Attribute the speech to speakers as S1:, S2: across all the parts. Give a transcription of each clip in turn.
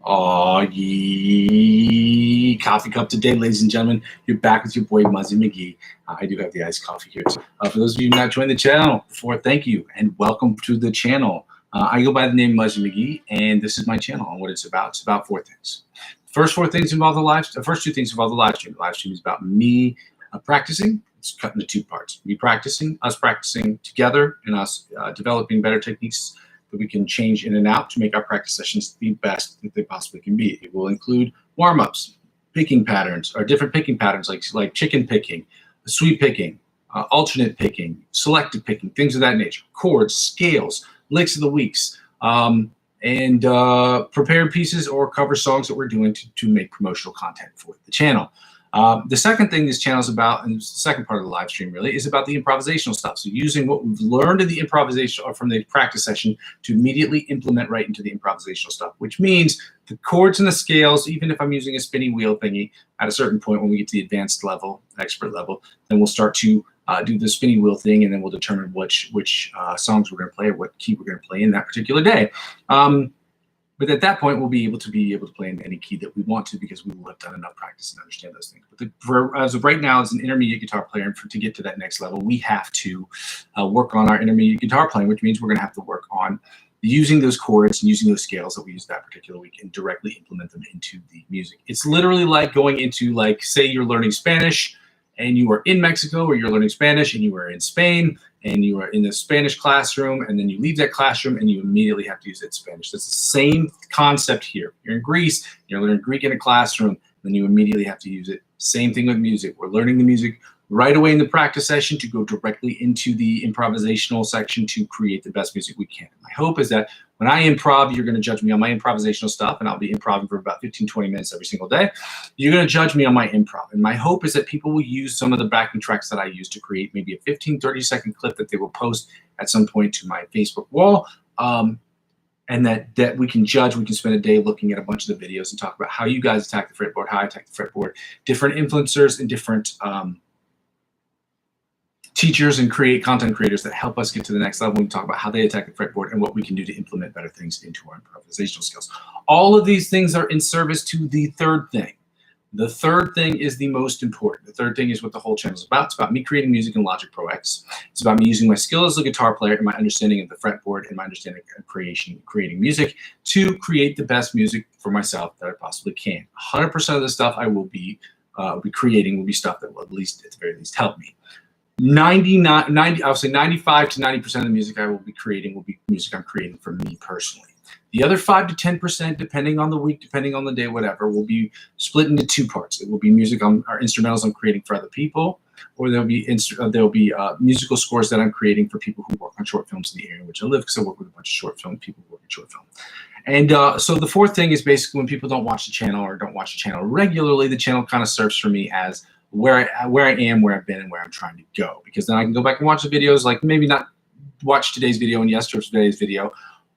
S1: Oh, ye coffee cup today, ladies and gentlemen. You're back with your boy Muzzy McGee. I do have the iced coffee here too. For those of you not joined the channel before, thank you and welcome to the channel. I go by the name Muzzy McGee, and this is my channel. And what it's about four things. The first four things involve the first two things involve the live stream. The live stream is about me practicing. It's cut into two parts: me practicing, us practicing together, and us developing better techniques that we can change in and out to make our practice sessions the best that they possibly can be. It will include warm-ups, picking patterns, or different picking patterns like chicken picking, sweep picking, alternate picking, selective picking, things of that nature, chords, scales, licks of the weeks, and prepared pieces or cover songs that we're doing to make promotional content for the channel. The second thing this channel is about, and it's the second part of the live stream really, is about the improvisational stuff. So using what we've learned in the improvisation or from the practice session to immediately implement right into the improvisational stuff, which means the chords and the scales, even if I'm using a spinning wheel thingy, at a certain point when we get to the advanced level, expert level, then we'll start to do the spinning wheel thing, and then we'll determine which songs we're going to play or what key we're going to play in that particular day. But at that point, we'll be able to play in any key that we want to, because we will have done enough practice and understand those things. But as of right now, as an intermediate guitar player, and to get to that next level, we have to work on our intermediate guitar playing, which means we're going to have to work on using those chords and using those scales that we use that particular week and directly implement them into the music. It's literally like going into, like, say you're learning Spanish and you are in Mexico, or you're learning Spanish and you are in Spain, and you are in the Spanish classroom, and then you leave that classroom and you immediately have to use that Spanish. That's the same concept here. You're in Greece, you're learning Greek in a classroom, then you immediately have to use it. Same thing with music. We're learning the music right away in the practice session to go directly into the improvisational section to create the best music we can. My hope is that when I improv, you're going to judge me on my improvisational stuff, and I'll be improvising for about 15, 20 minutes every single day. You're going to judge me on my improv. And my hope is that people will use some of the backing tracks that I use to create maybe a 15, 30-second clip that they will post at some point to my Facebook wall. And that we can judge. We can spend a day looking at a bunch of the videos and talk about how you guys attack the fretboard, how I attack the fretboard, different influencers and different teachers and content creators that help us get to the next level. We talk about how they attack the fretboard and what we can do to implement better things into our improvisational skills. All of these things are in service to the third thing. The third thing is the most important. The third thing is what the whole channel is about. It's about me creating music in Logic Pro X. It's about me using my skill as a guitar player and my understanding of the fretboard and my understanding of creating music to create the best music for myself that I possibly can. 100% of the stuff I will be creating will be stuff that will at the very least help me. I would say 95 to 90% of the music I will be creating will be music I'm creating for me personally. The other 5 to 10%, depending on the week, depending on the day, whatever, will be split into two parts. It will be music or instrumentals I'm creating for other people, or there'll be musical scores that I'm creating for people who work on short films in the area in which I live, because I work with a bunch of short film people who work in short film. And so the fourth thing is basically when people don't watch the channel or don't watch the channel regularly, the channel kind of serves for me as where I am, where I've been, and where I'm trying to go. Because then I can go back and watch the videos, like maybe not watch today's video and yesterday's video,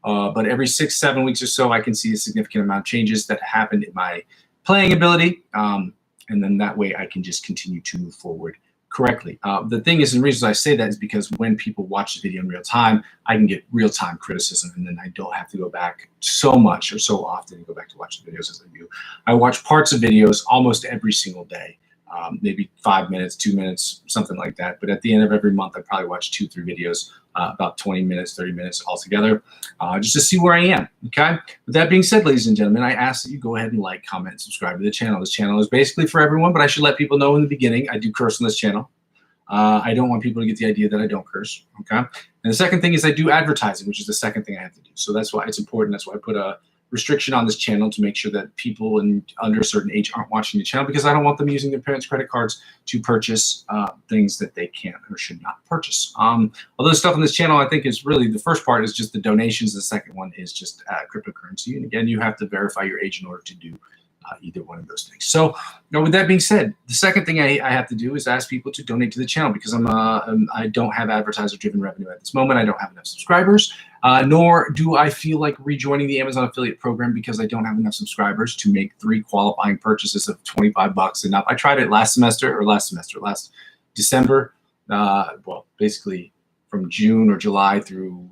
S1: but every 6-7 weeks or so, I can see a significant amount of changes that happened in my playing ability. And then that way I can just continue to move forward correctly. The thing is, and the reason I say that is because when people watch the video in real time, I can get real-time criticism, and then I don't have to go back so much or so often to go back to watch the videos as I do. I watch parts of videos almost every single day. Maybe 5 minutes, 2 minutes, something like that. But at the end of every month, I probably watch 2-3 videos, about 20 minutes, 30 minutes altogether, just to see where I am, okay? With that being said, ladies and gentlemen, I ask that you go ahead and like, comment, and subscribe to the channel. This channel is basically for everyone, but I should let people know in the beginning, I do curse on this channel. I don't want people to get the idea that I don't curse, okay? And the second thing is I do advertising, which is the second thing I have to do. So that's why it's important. That's why I put a restriction on this channel to make sure that people under a certain age aren't watching the channel, because I don't want them using their parents' credit cards to purchase things that they can't or should not purchase. Although stuff on this channel, I think, is really, the first part is just the donations. The second one is just cryptocurrency. And again, you have to verify your age in order to do either one of those things. So, with that being said, the second thing I have to do is ask people to donate to the channel, because I don't have advertiser-driven revenue at this moment. I don't have enough subscribers, nor do I feel like rejoining the Amazon affiliate program, because I don't have enough subscribers to make 3 qualifying purchases of $25 enough. I tried it last December. Well, basically from June or July through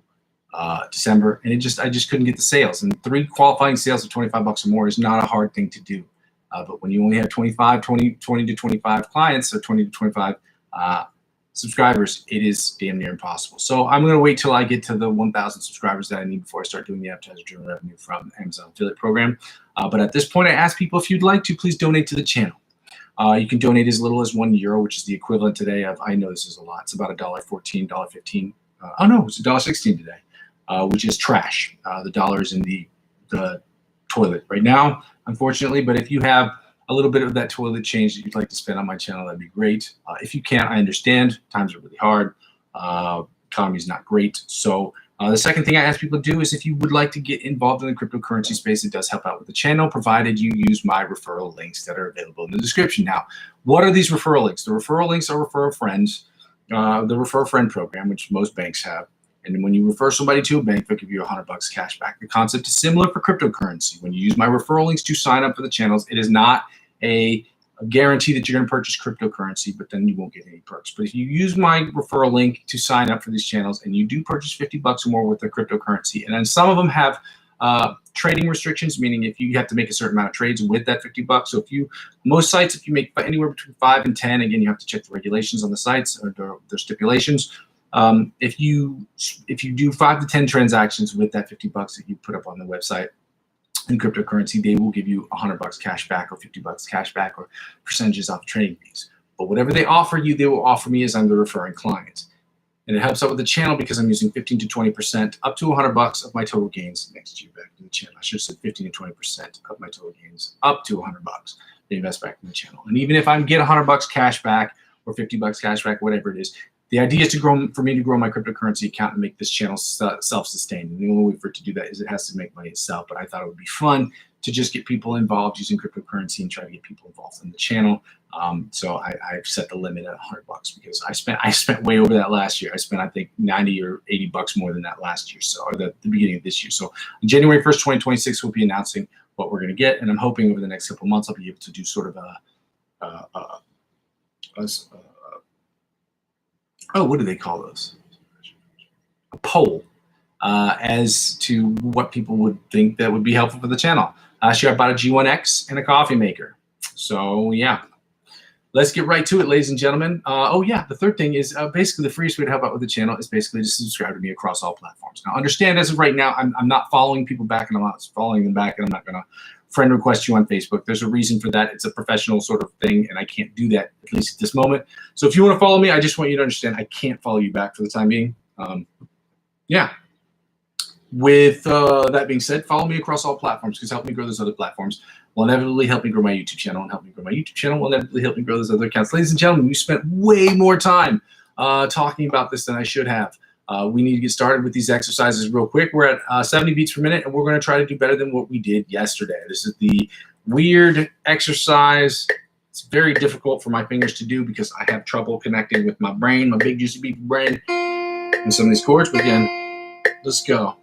S1: December, and I just couldn't get the sales. And 3 qualifying sales of $25 or more is not a hard thing to do. But when you only have 20 to 25 clients or 20 to 25 subscribers, it is damn near impossible. So I'm going to wait till I get to the 1,000 subscribers that I need before I start doing the advertiser-driven revenue from Amazon affiliate program. But at this point, I ask people, if you'd like to, please donate to the channel. You can donate as little as €1, which is the equivalent today of, I know this is a lot, it's about $1.14, $1.15. Oh no, it's $1.16 today, which is trash. The dollar is in the toilet right now, unfortunately. But if you have a little bit of that toilet change that you'd like to spend on my channel, that'd be great. If you can't, I understand. Times are really hard. Economy's not great. So the second thing I ask people to do is, if you would like to get involved in the cryptocurrency space, it does help out with the channel, provided you use my referral links that are available in the description. Now, what are these referral links? The referral links are refer friends, the refer friend program, which most banks have. And when you refer somebody to a bank, they'll give you $100 cash back. The concept is similar for cryptocurrency. When you use my referral links to sign up for the channels, it is not a guarantee that you're going to purchase cryptocurrency, but then you won't get any perks. But if you use my referral link to sign up for these channels and you do purchase $50 or more worth of cryptocurrency, and then some of them have trading restrictions, meaning if you have to make a certain amount of trades with that $50. So most sites, if you make anywhere between 5 and 10, again, you have to check the regulations on the sites or their stipulations. If you do 5 to 10 transactions with that $50 that you put up on the website in cryptocurrency, they will give you $100 cash back or $50 cash back or percentages off trading fees. But whatever they offer you, they will offer me as I'm the referring client. And it helps out with the channel because I'm using 15 to 20% up to $100 of my total gains next year back in the channel. I should have said 15 to 20% of my total gains up to $100 to invest back in the channel. And even if I get $100 cash back or $50 cash back, whatever it is, the idea is for me to grow my cryptocurrency account and make this channel self-sustained. And the only way for it to do that is it has to make money itself. But I thought it would be fun to just get people involved using cryptocurrency and try to get people involved in the channel. So I've set the limit at $100 because I spent way over that last year. I spent, I think, $90 or $80 more than that last year, so or the beginning of this year. So on January 1st, 2026, we'll be announcing what we're going to get, and I'm hoping over the next couple of months I'll be able to do sort of what do they call those? A poll as to what people would think that would be helpful for the channel. Last year I bought a G1X and a coffee maker. So yeah, let's get right to it, ladies and gentlemen. The third thing is basically the freest way to help out with the channel is basically to subscribe to me across all platforms. Now understand, as of right now, I'm not following people back, and I'm not following them back, and I'm not going to friend request you on Facebook. There's a reason for that. It's a professional sort of thing, and I can't do that, at least at this moment. So if you want to follow me, I just want you to understand I can't follow you back for the time being. With that being said, follow me across all platforms, because help me grow those other platforms will inevitably help me grow my YouTube channel, and help me grow my YouTube channel will inevitably help me grow those other accounts. Ladies and gentlemen, we spent way more time talking about this than I should have. We need to get started with these exercises real quick. We're at 70 beats per minute, and we're going to try to do better than what we did yesterday. This is the weird exercise. It's very difficult for my fingers to do because I have trouble connecting with my brain, my big juicy beef brain, and some of these chords. But again, let's go.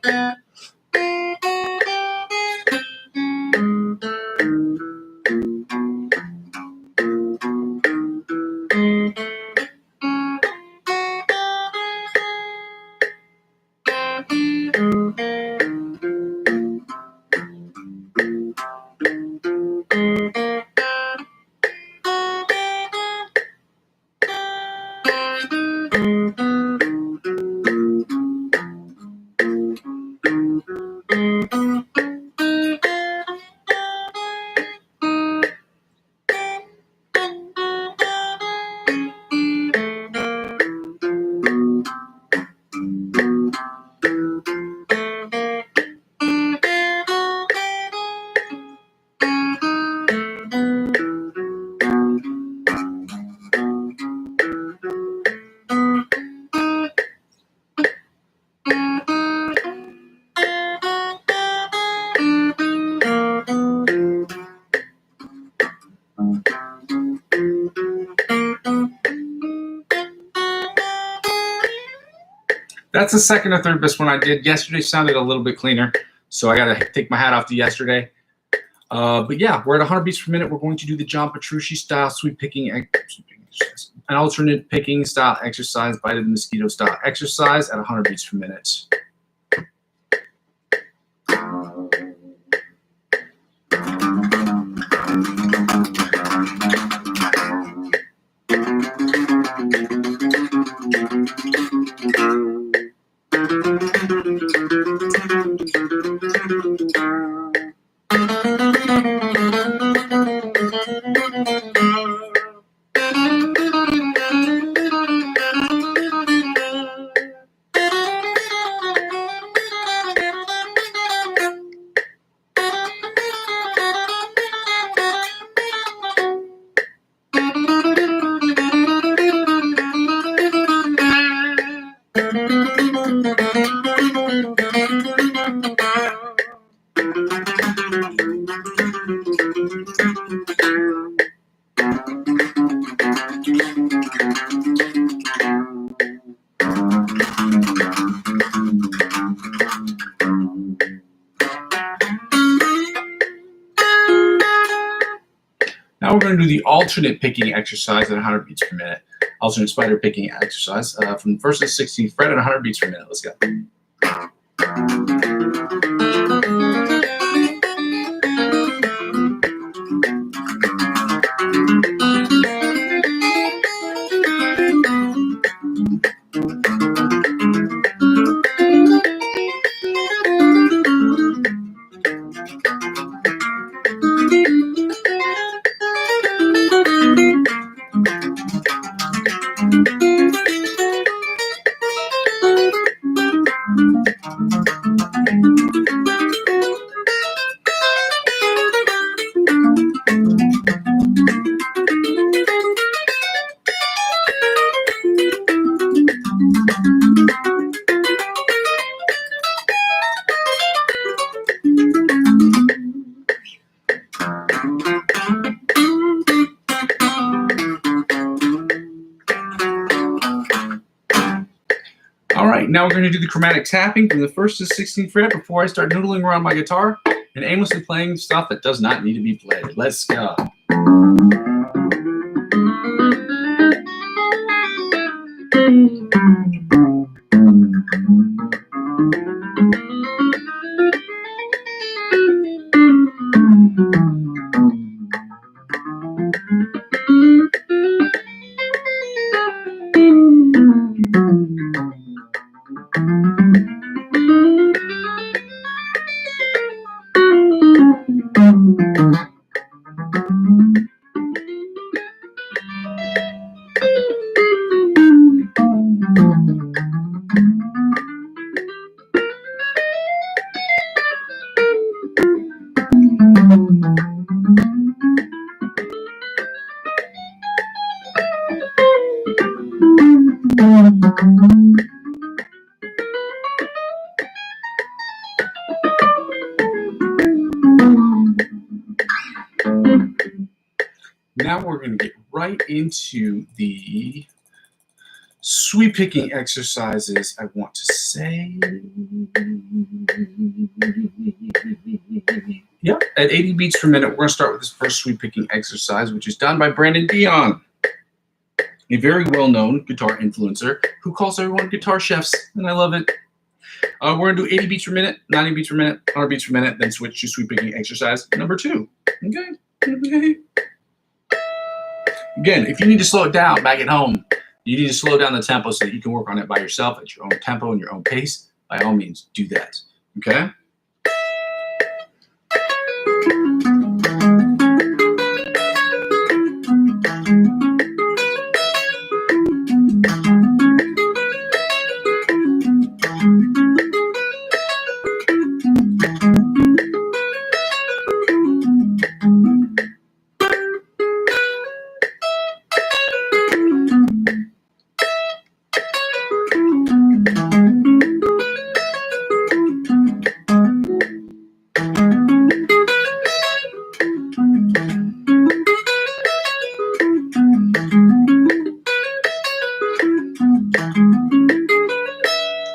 S1: That's the second or third best one I did. Yesterday sounded a little bit cleaner, so I got to take my hat off to yesterday. But yeah, we're at 100 beats per minute. We're going to do the John Petrucci style sweep picking exercise, an alternate picking style exercise, bite of the mosquito style exercise at 100 beats per minute. Now we're going to do the alternate picking exercise at 100 beats per minute. Alternate spider picking exercise from the 1st to the 16th fret at 100 beats per minute. Let's go. All right, now we're going to do the chromatic tapping from the 1st to 16th fret before I start noodling around my guitar and aimlessly playing stuff that does not need to be played. Let's go. Now we're going to get right into the sweep picking exercises, I want to say. Yep, at 80 beats per minute, we're going to start with this first sweep picking exercise, which is done by Brandon Dion, a very well-known guitar influencer who calls everyone guitar chefs, and I love it. We're going to do 80 beats per minute, 90 beats per minute, 100 beats per minute, then switch to sweep picking exercise number 2. Okay. Again, if you need to slow it down back at home, you need to slow down the tempo so that you can work on it by yourself at your own tempo and your own pace. By all means, do that. Okay?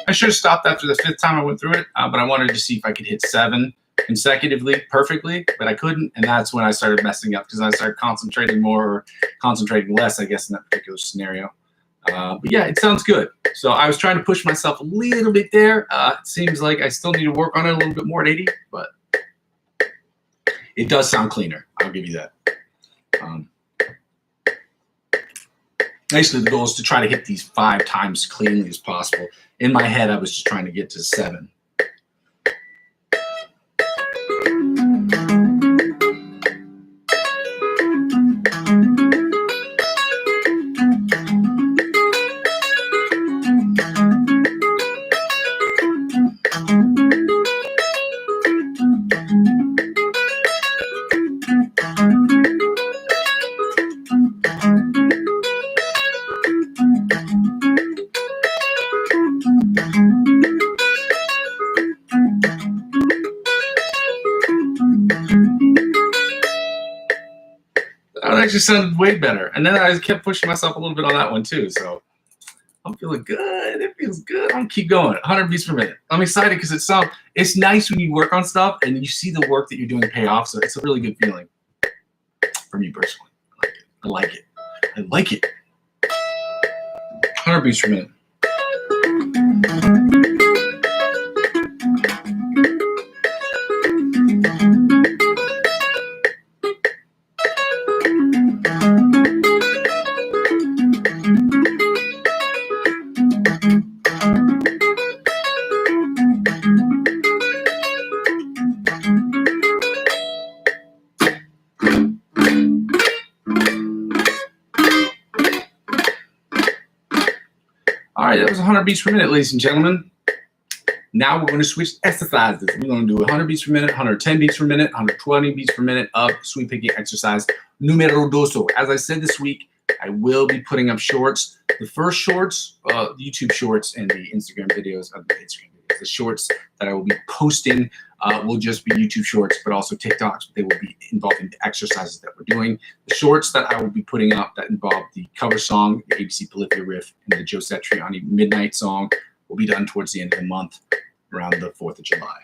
S1: I should have stopped after the 5th time I went through it, but I wanted to see if I could hit 7 consecutively perfectly, but I couldn't, and that's when I started messing up because I started concentrating more or concentrating less, I guess, in that particular scenario. But yeah, it sounds good. So I was trying to push myself a little bit there. It seems like I still need to work on it a little bit more at 80, but it does sound cleaner. I'll give you that. Basically, the goal is to try to hit these 5 times cleanly as possible. In my head, I was just trying to get to 7. That actually sounded way better. And then I kept pushing myself a little bit on that one too. So I'm feeling good. It feels good. I'm gonna keep going. 100 beats per minute. I'm excited because it's nice when you work on stuff and you see the work that you're doing pay off. So it's a really good feeling. for me personally. I like it. I like it. 100 beats per minute. All right, that was 100 beats per minute, ladies and gentlemen. Now we're going to switch exercises. We're going to do 100 beats per minute, 110 beats per minute, 120 beats per minute of sweep picking exercise numero doso. As I said this week, I will be putting up shorts. The first shorts, YouTube shorts and the Instagram videos, the shorts that I will be posting will just be YouTube shorts, but also TikToks. They will be involving the exercises that we're doing. The shorts that I will be putting up that involve the cover song, the ABC Polyphia riff, and the Joe Satriani Midnight song will be done towards the end of the month, around the 4th of July.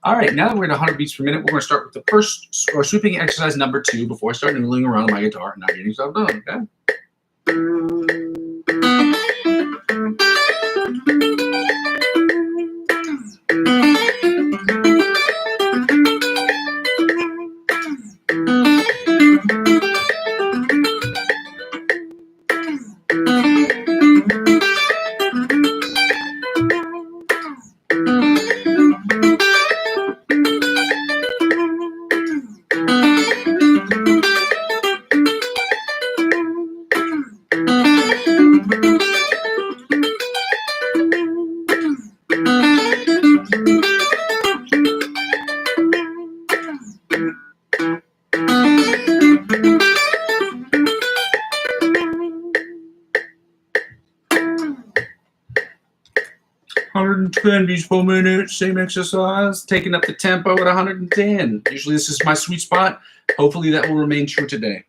S1: All right, now that we're at 100 beats per minute, we're going to start with the first sweeping exercise number 2 before I start noodling around on my guitar and not getting stuff done, okay? Beats per minute, same exercise, taking up the tempo at 110. Usually this is my sweet spot. Hopefully that will remain true today.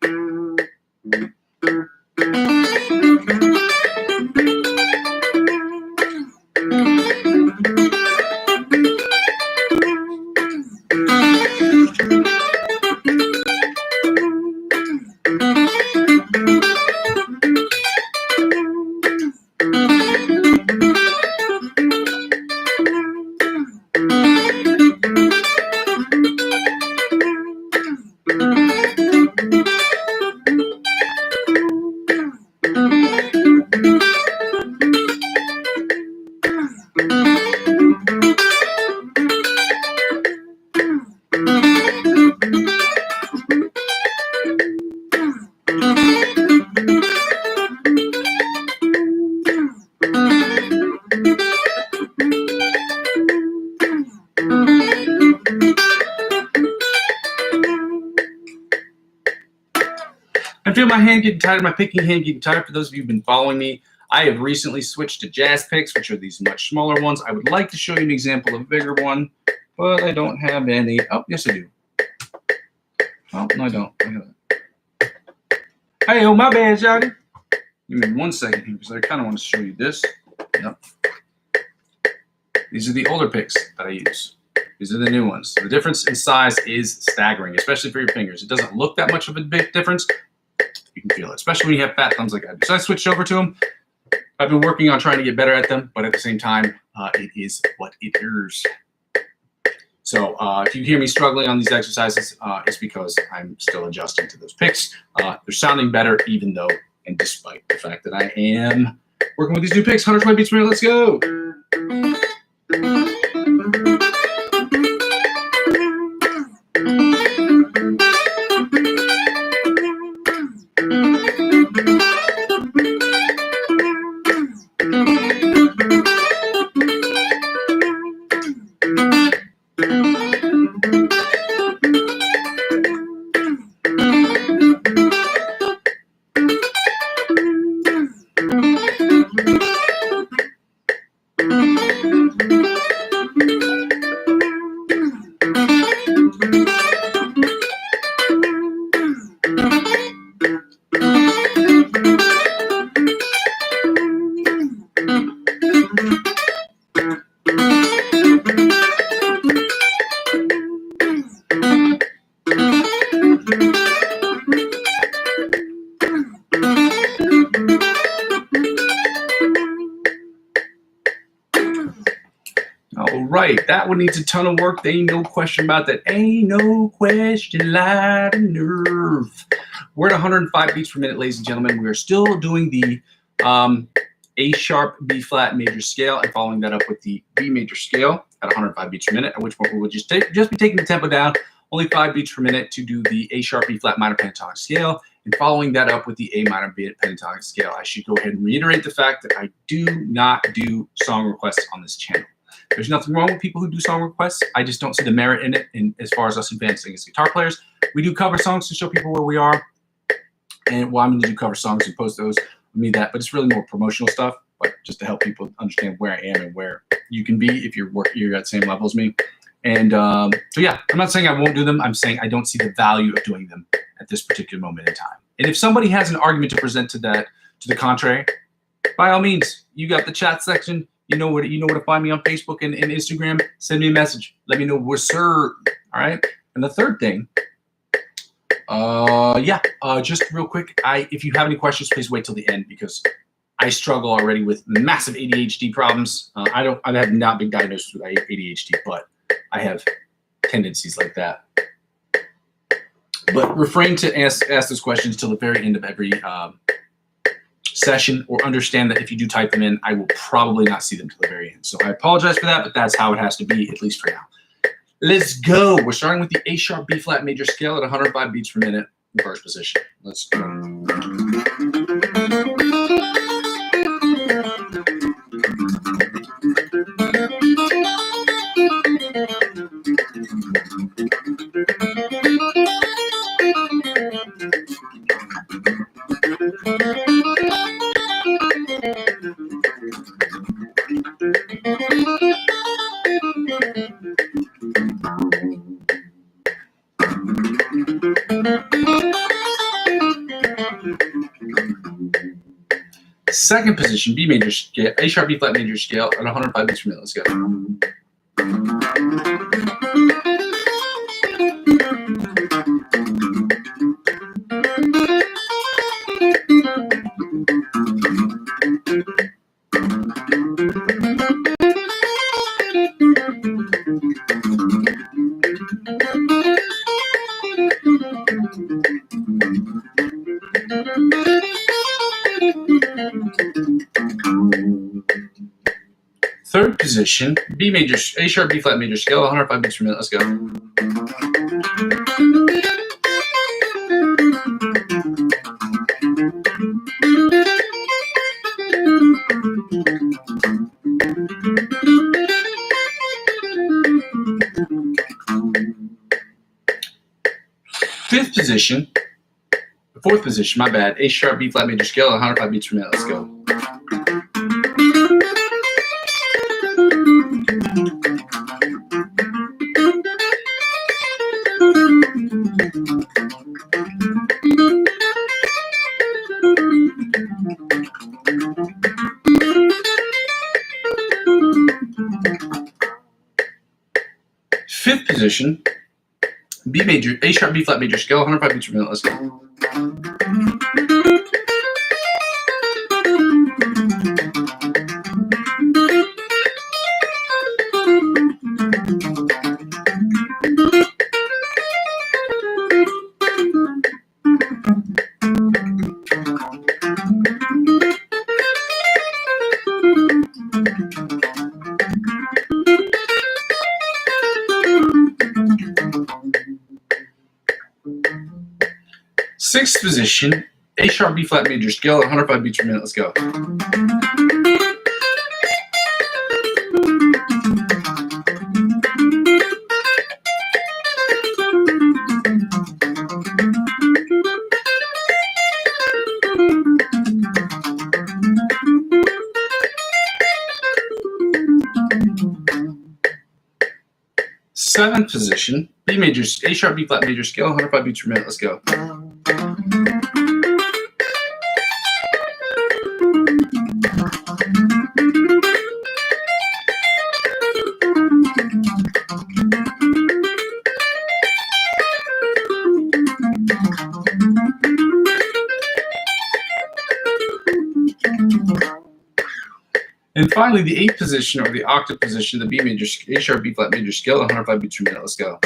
S1: I feel my hand getting tired, my picking hand getting tired. For those of you who've been following me, I have recently switched to jazz picks, which are these much smaller ones. I would like to show you an example of a bigger one, but I don't have any. Oh, yes, I do. Oh, no, I don't. Hey, oh, my bad, Shawty. Give me 1 second here, because I kind of want to show you this. Yep. These are the older picks that I use. These are the new ones. The difference in size is staggering, especially for your fingers. It doesn't look that much of a big difference. You can feel it, especially when you have fat thumbs like I do. So I switched over to them. I've been working on trying to get better at them, but at the same time, it is what it is. So if you hear me struggling on these exercises, it's because I'm still adjusting to those picks. They're sounding better, even though and despite the fact that I am working with these new picks. 120 beats per minute. Let's go. right. That one needs a ton of work. There ain't no question about that. Ain't no question, light and nerve. We're at 105 beats per minute, ladies and gentlemen. We are still doing the A sharp, B flat major scale, and following that up with the B major scale at 105 beats per minute, at which point we will just be taking the tempo down, only 5 beats per minute to do the A sharp, B flat minor pentatonic scale, and following that up with the A minor pentatonic scale. I should go ahead and reiterate the fact that I do not do song requests on this channel. There's nothing wrong with people who do song requests. I just don't see the merit in it. And as far as us advancing as guitar players, we do cover songs to show people where we are. And well, I'm going to do cover songs and post those. I mean that, but it's really more promotional stuff, but just to help people understand where I am and where you can be if you're at the same level as me. And so yeah, I'm not saying I won't do them. I'm saying I don't see the value of doing them at this particular moment in time. And if somebody has an argument to present to the contrary, by all means, you got the chat section. You know where to find me on Facebook and Instagram. Send me a message. Let me know what's sir. All right. And the third thing, just real quick, if you have any questions, please wait till the end because I struggle already with massive ADHD problems. I have not been diagnosed with ADHD, but I have tendencies like that. But refrain to ask those questions till the very end of every session, or understand that if you do type them in, I will probably not see them till the very end. So I apologize for that, but that's how it has to be, at least for now. Let's go. We're starting with the A sharp B flat major scale at 105 beats per minute in first position. Let's go. Second position, B major scale, A sharp B flat major scale at 105 beats per minute. Let's go. Third position, B major, A sharp, B flat major scale, 105 beats per minute. Let's go. Fourth position, my bad, A sharp, B flat major scale, 105 beats per minute. Let's go. Fifth position, B major, A sharp, B flat major scale, 105 beats per minute. Let's go. Sixth position, A sharp, B flat major scale, 105 beats per minute. Let's go. Seventh position, B major, A sharp, B flat major scale, 105 beats per minute. Let's go. And finally, the 8th position, or the octave position, the B major, A sharp, B flat major scale, 105 beats per minute. Let's go.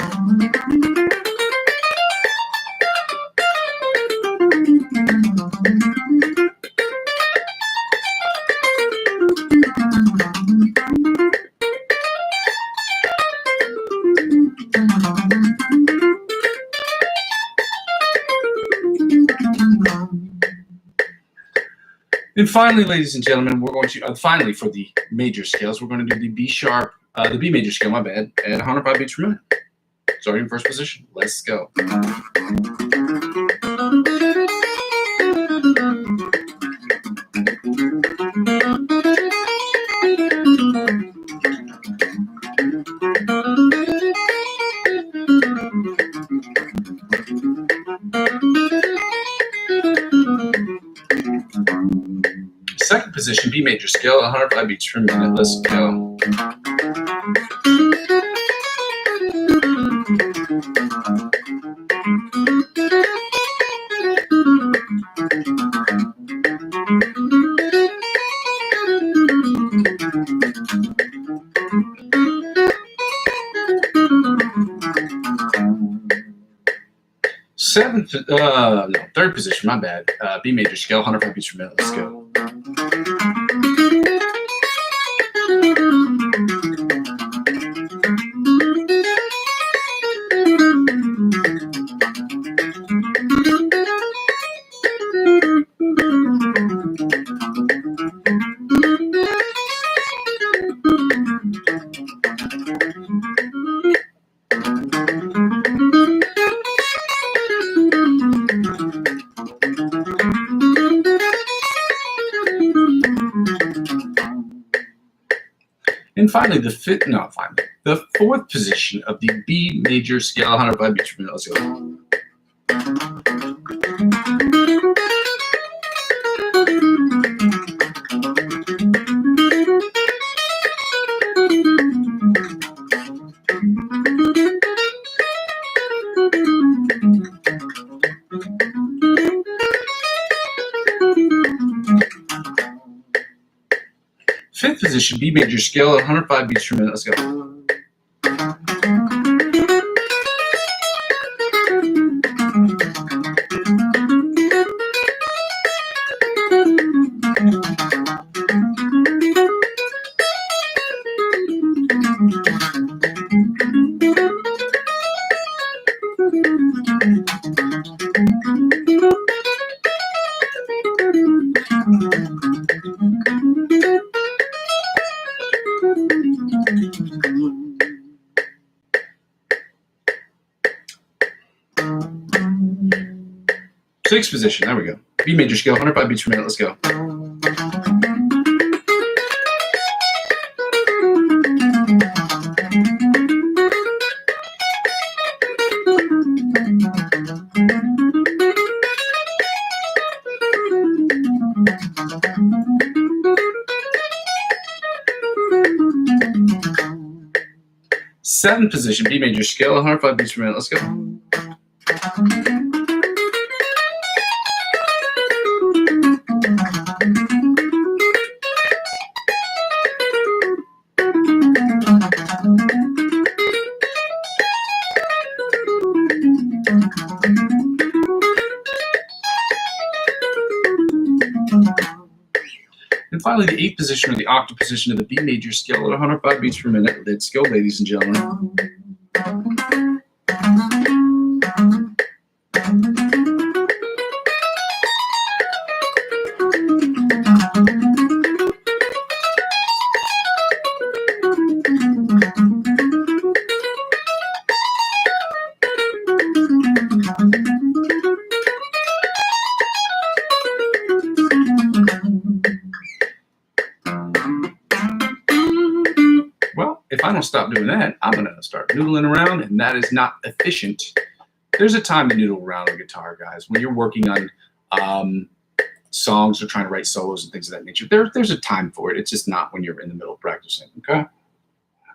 S1: And finally, ladies and gentlemen, we're going to, finally for the major scales, we're going to do the B sharp, the B major scale, my bad, at 105 beats per minute. Starting in first position. Let's go. Second position, B major scale, 105 beats per minute. Let's go. Third position, my bad. B major scale, 105 beats per minute. Let's go. And finally, the fourth position of the B major scale, 105 beats per minute. Let's go. Fifth position, B major scale, 105 beats per minute. Let's go. Sixth position, there we go. B major scale, 105 beats per minute. Let's go. Seventh position, B major scale, 105 beats per minute. Let's go. And finally, the eighth position, or the octave position of the B major scale at 105 beats per minute. Let's go, ladies and gentlemen. If I don't stop doing that, I'm going to start noodling around, and that is not efficient. There's a time to noodle around on guitar, guys. When you're working on songs or trying to write solos and things of that nature, there's a time for it. It's just not when you're in the middle of practicing, okay?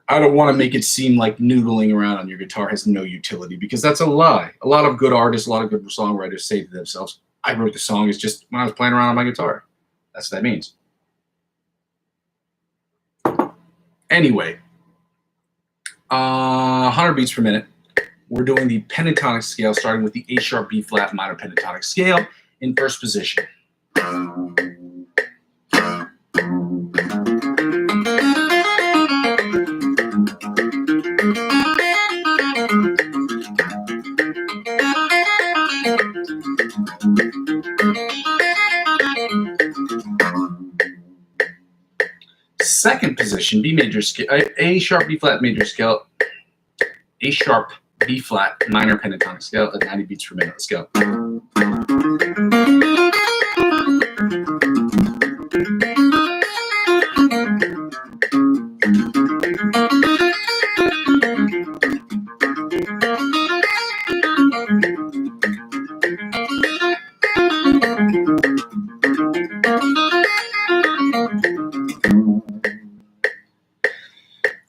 S1: I don't want to make it seem like noodling around on your guitar has no utility, because that's a lie. A lot of good artists, a lot of good songwriters say to themselves, I wrote the song, it's just when I was playing around on my guitar. That's what that means. Anyway, 100 beats per minute. We're doing the pentatonic scale, starting with the A sharp B flat minor pentatonic scale in first position. Second position, B major scale, A sharp B flat major scale, A sharp B flat minor pentatonic scale at 90 beats per minute. Let's go.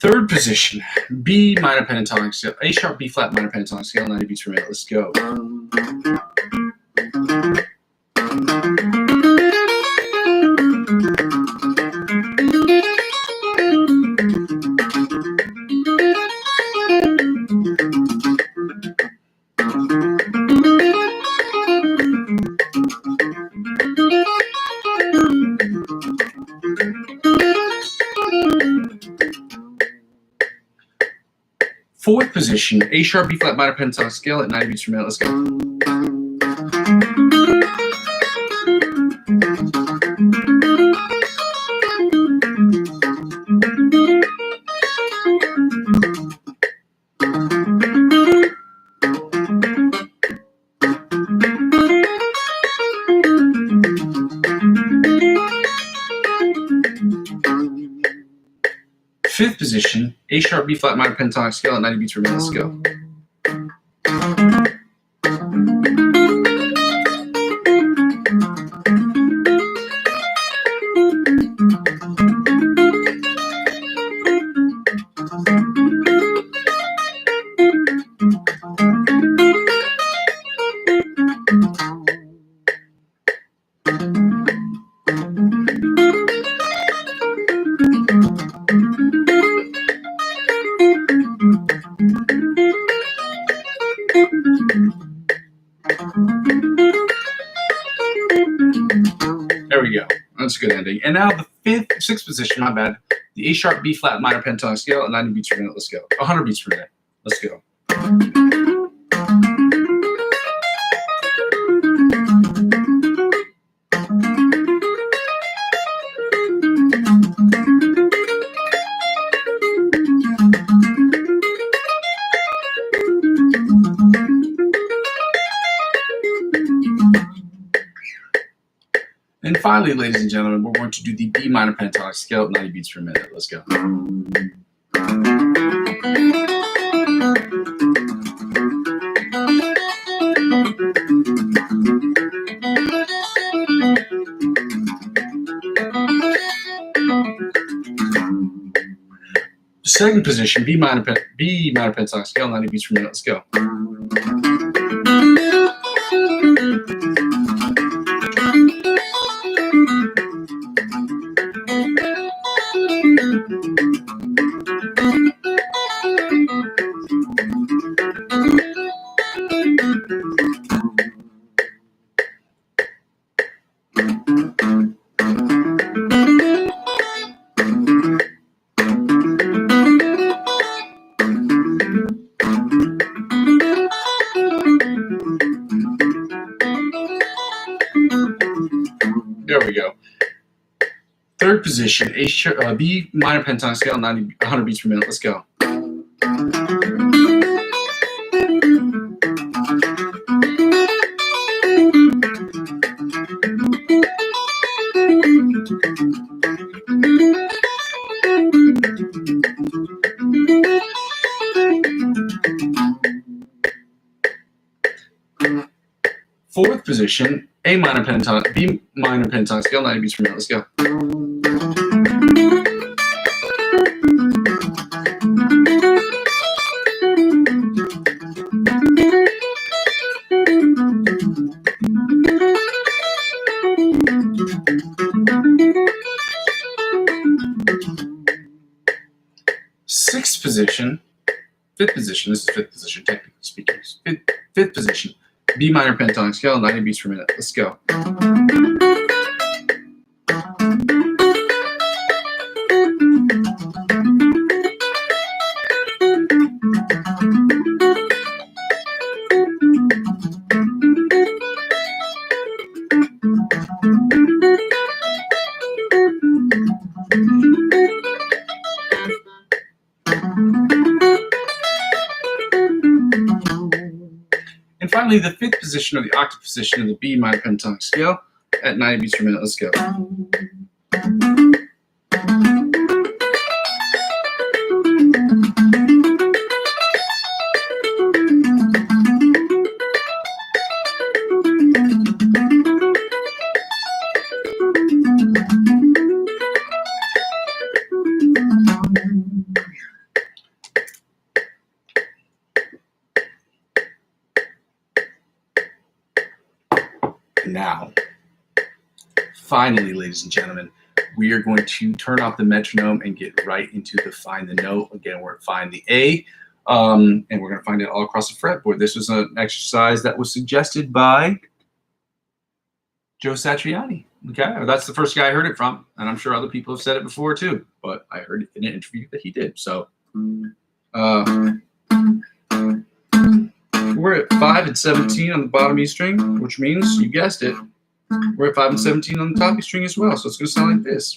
S1: Third position, B minor pentatonic scale, A sharp B flat minor pentatonic scale, 90 beats per minute. Let's go. Fourth position, A sharp B flat minor pentatonic scale at 90 beats per minute. Let's go. Fifth position, A sharp B flat minor pentatonic scale at 90 beats per minute. Let's go. There we go. That's a good ending. And now the sixth position, my bad. The A sharp B flat minor pentatonic scale at 90 beats per minute. Let's go. 100 beats per minute. Let's go. And finally, ladies and gentlemen, we're going to do the B minor pentatonic scale at 90 beats per minute. Let's go. Second position, B minor pentatonic scale, 90 beats per minute. Let's go. There we go. Third position, B minor pentatonic scale, 100 beats per minute. Let's go. Fourth position, B minor pentatonic scale, 90 beats per minute. Let's go. sixth position, fifth position, this is fifth position, technically speaking, fifth position, B minor pentatonic scale, 90 beats per minute. Let's go. And finally, the fifth position, or the octave position of the B minor pentatonic scale at 90 beats per minute. Let's go. Now, finally, ladies and gentlemen, we are going to turn off the metronome and get right into the find the note. Again, we're at find the A, and we're going to find it all across the fretboard. This was an exercise that was suggested by Joe Satriani. Okay, that's the first guy I heard it from, and I'm sure other people have said it before too, but I heard it in an interview that he did. So, we're at 5 and 17 on the bottom E string, which means, you guessed it, we're at 5 and 17 on the top E string as well. So it's going to sound like this.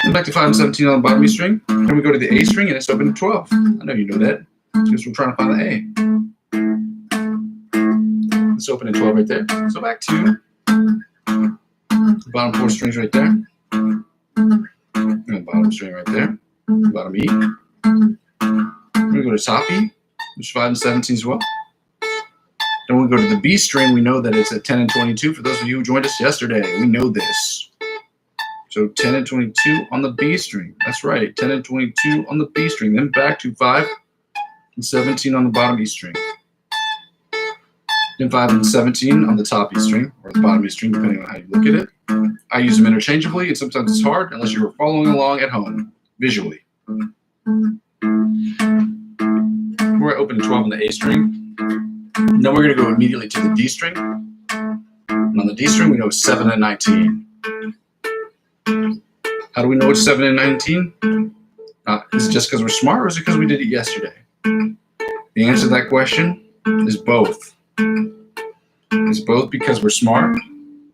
S1: And back to 5 and 17 on the bottom E string. Then we go to the A string and it's open to 12. I know you know that, because we're trying to find the A. It's open at 12 right there. So back to the bottom 4 strings right there. And the bottom string right there. Bottom E. We go to top E, which is 5 and 17 as well. Then we go to the B string. We know that it's at 10 and 22. For those of you who joined us yesterday, we know this. So 10 and 22 on the B string. That's right, 10 and 22 on the B string. Then back to 5 and 17 on the bottom E string. Then 5 and 17 on the top E string, or the bottom E string, depending on how you look at it. I use them interchangeably, and sometimes it's hard unless you were following along at home, visually. We're open to 12 on the A string. And then we're going to go immediately to the D string. And on the D string, we know it's 7 and 19. How do we know it's 7 and 19? Is it just because we're smart, or is it because we did it yesterday? The answer to that question is both. It's both because we're smart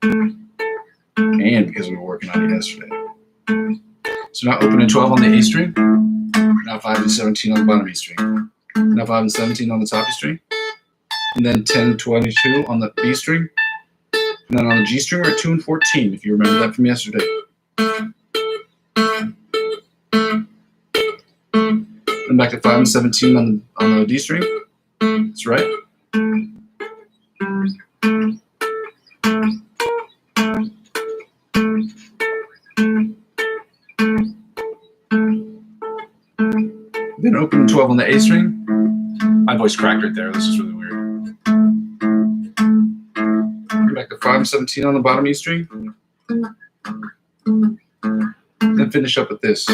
S1: and because we were working on it yesterday. So now open to 12 on the A string. Now 5 and 17 on the bottom E string. Now 5 and 17 on the top E string. And then 10 and 22 on the B string. And then on the G string, we're at 2 and 14, if you remember that from yesterday. And back to 5 and 17 on the D string. That's right. Then open 12 on the A string. My voice cracked right there. This is really weird. Back to 5 and 17 on the bottom E string. Then finish up with this.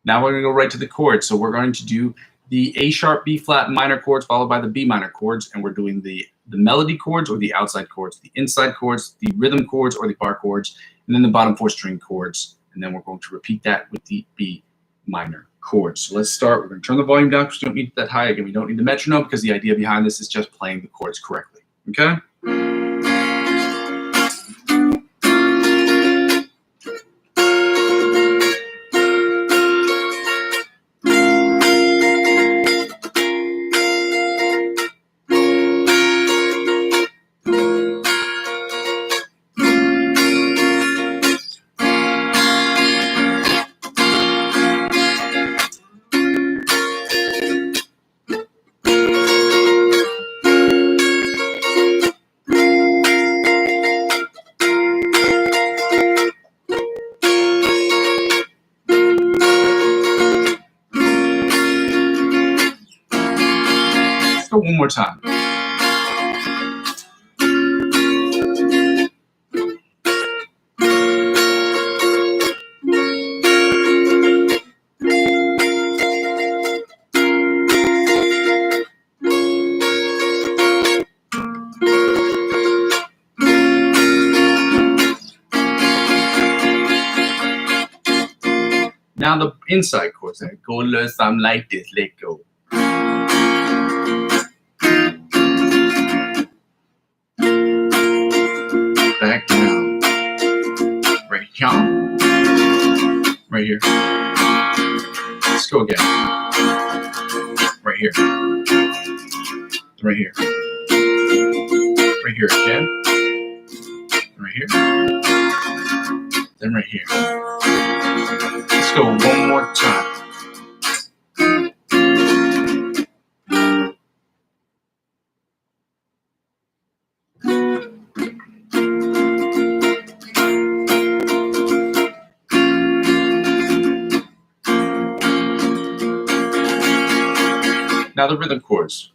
S1: Now we're going to go right to the chords. So we're going to do the A sharp, B flat minor chords followed by the B minor chords. And we're doing the melody chords or the outside chords, the inside chords, the rhythm chords or the bar chords, and then the bottom 4 string chords. And then we're going to repeat that with the B minor chords. So let's start. We're going to turn the volume down because we don't need it that high. Again, we don't need the metronome because the idea behind this is just playing the chords correctly. Okay? One more time. Now the inside chords. Go less, I'm like this, let go. Back down. Right here. Right here. Let's go again. Right here. Right here. Right here again. Right here. Then right here. Let's go one more time. Now the rhythm chords.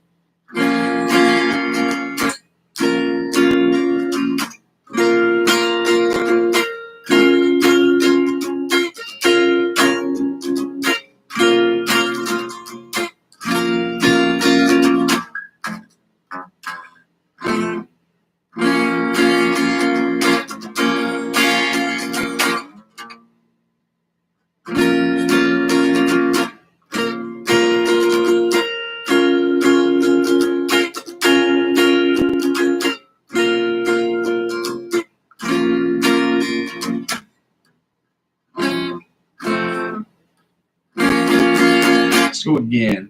S1: Let's go again.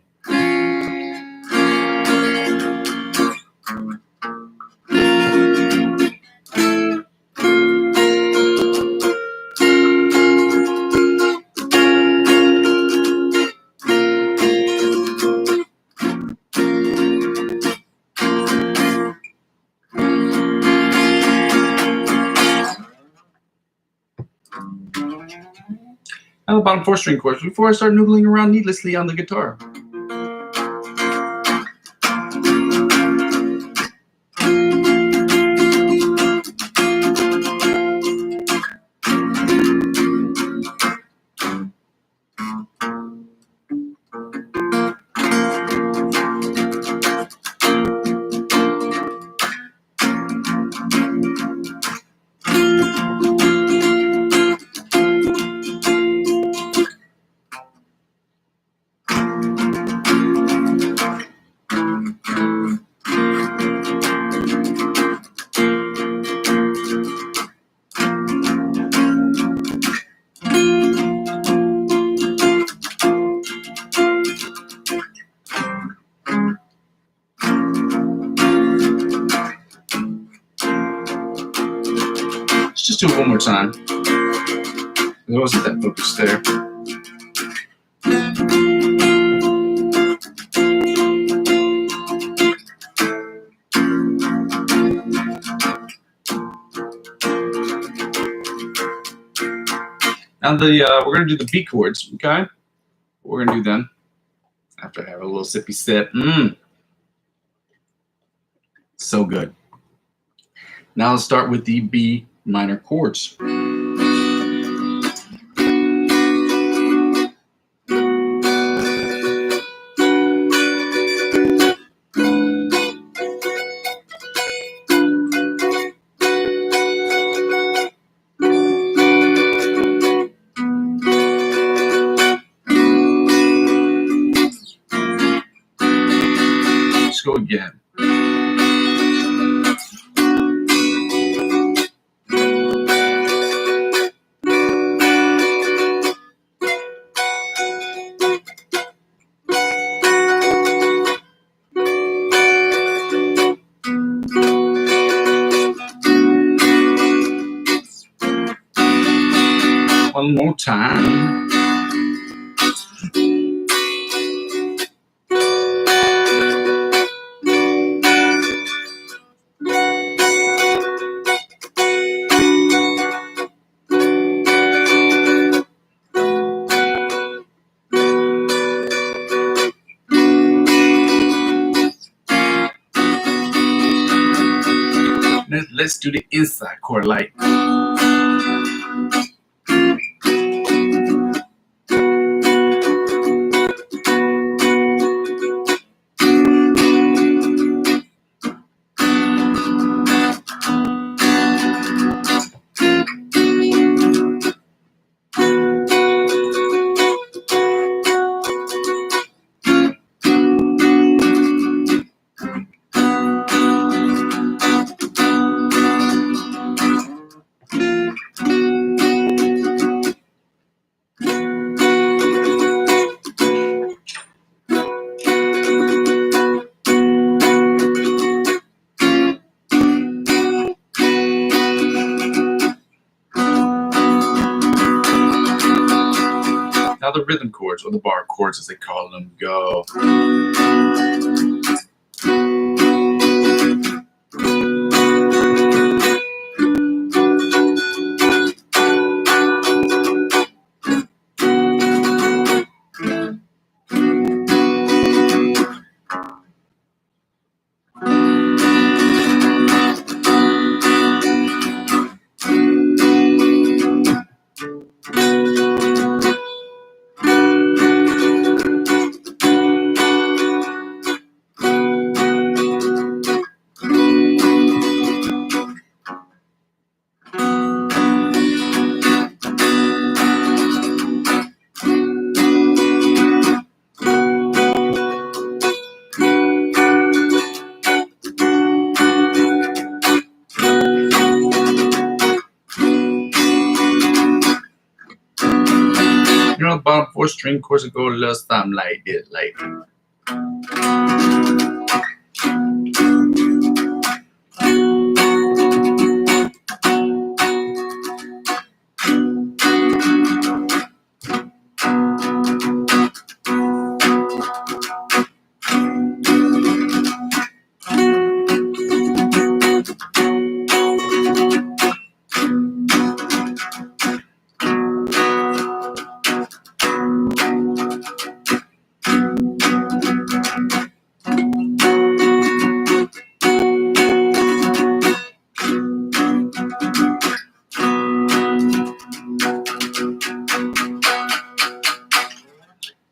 S1: Now the bottom 4 string chords before I start noodling around needlessly on the guitar. Let's just do it one more time. There wasn't that focus there. Now we're gonna do the B chords, okay? We're gonna do them after I have a little sippy sip. So good. Now let's start with the B minor chords. Let's go again. One more time. Let's do the inside chord like. Now the rhythm chords, or the bar chords as they call them, go. You know, bottom 4 string chords that go last time like this, like.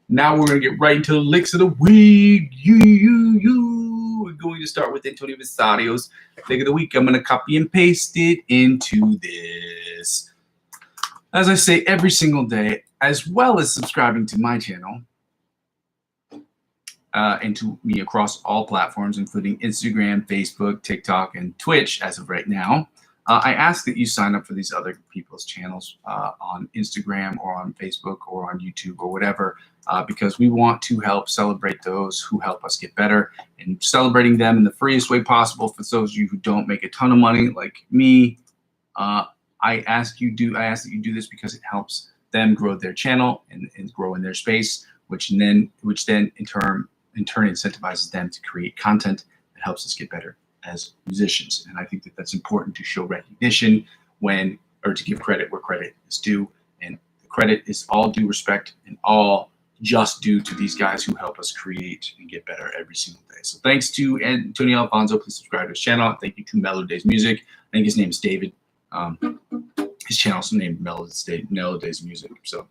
S1: Now we're going to get right into the licks of the week. We're going to start with Antonio Visario's lick of the week. I'm going to copy and paste it into this. As I say every single day, as well as subscribing to my channel and to me across all platforms, including Instagram, Facebook, TikTok, and Twitch as of right now. I ask that you sign up for these other people's channels on Instagram or on Facebook or on YouTube or whatever, because we want to help celebrate those who help us get better, and celebrating them in the freest way possible. For those of you who don't make a ton of money like me, I ask that you do this because it helps them grow their channel and grow in their space, which then in turn incentivizes them to create content that helps us get better as musicians. And I think that that's important to show recognition or to give credit where credit is due. And the credit is all due respect and all just due to these guys who help us create and get better every single day. So thanks to Antonio Alfonso. Please subscribe to his channel. Thank you to Mellow Days Music. I think his name is David. His channel's named Mellow Days Music. So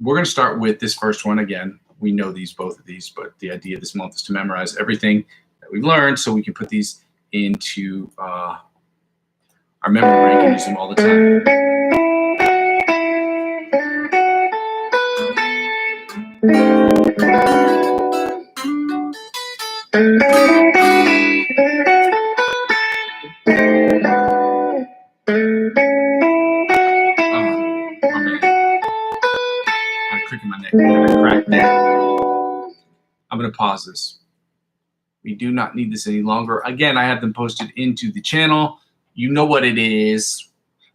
S1: we're going to start with this first one again. We know both of these, but the idea this month is to memorize everything that we've learned so we can put these into our memory bank and use them all the time. I'm cracking my neck. I'm gonna crack that. I'm going to pause this. We do not need this any longer. Again, I have them posted into the channel. You know what it is.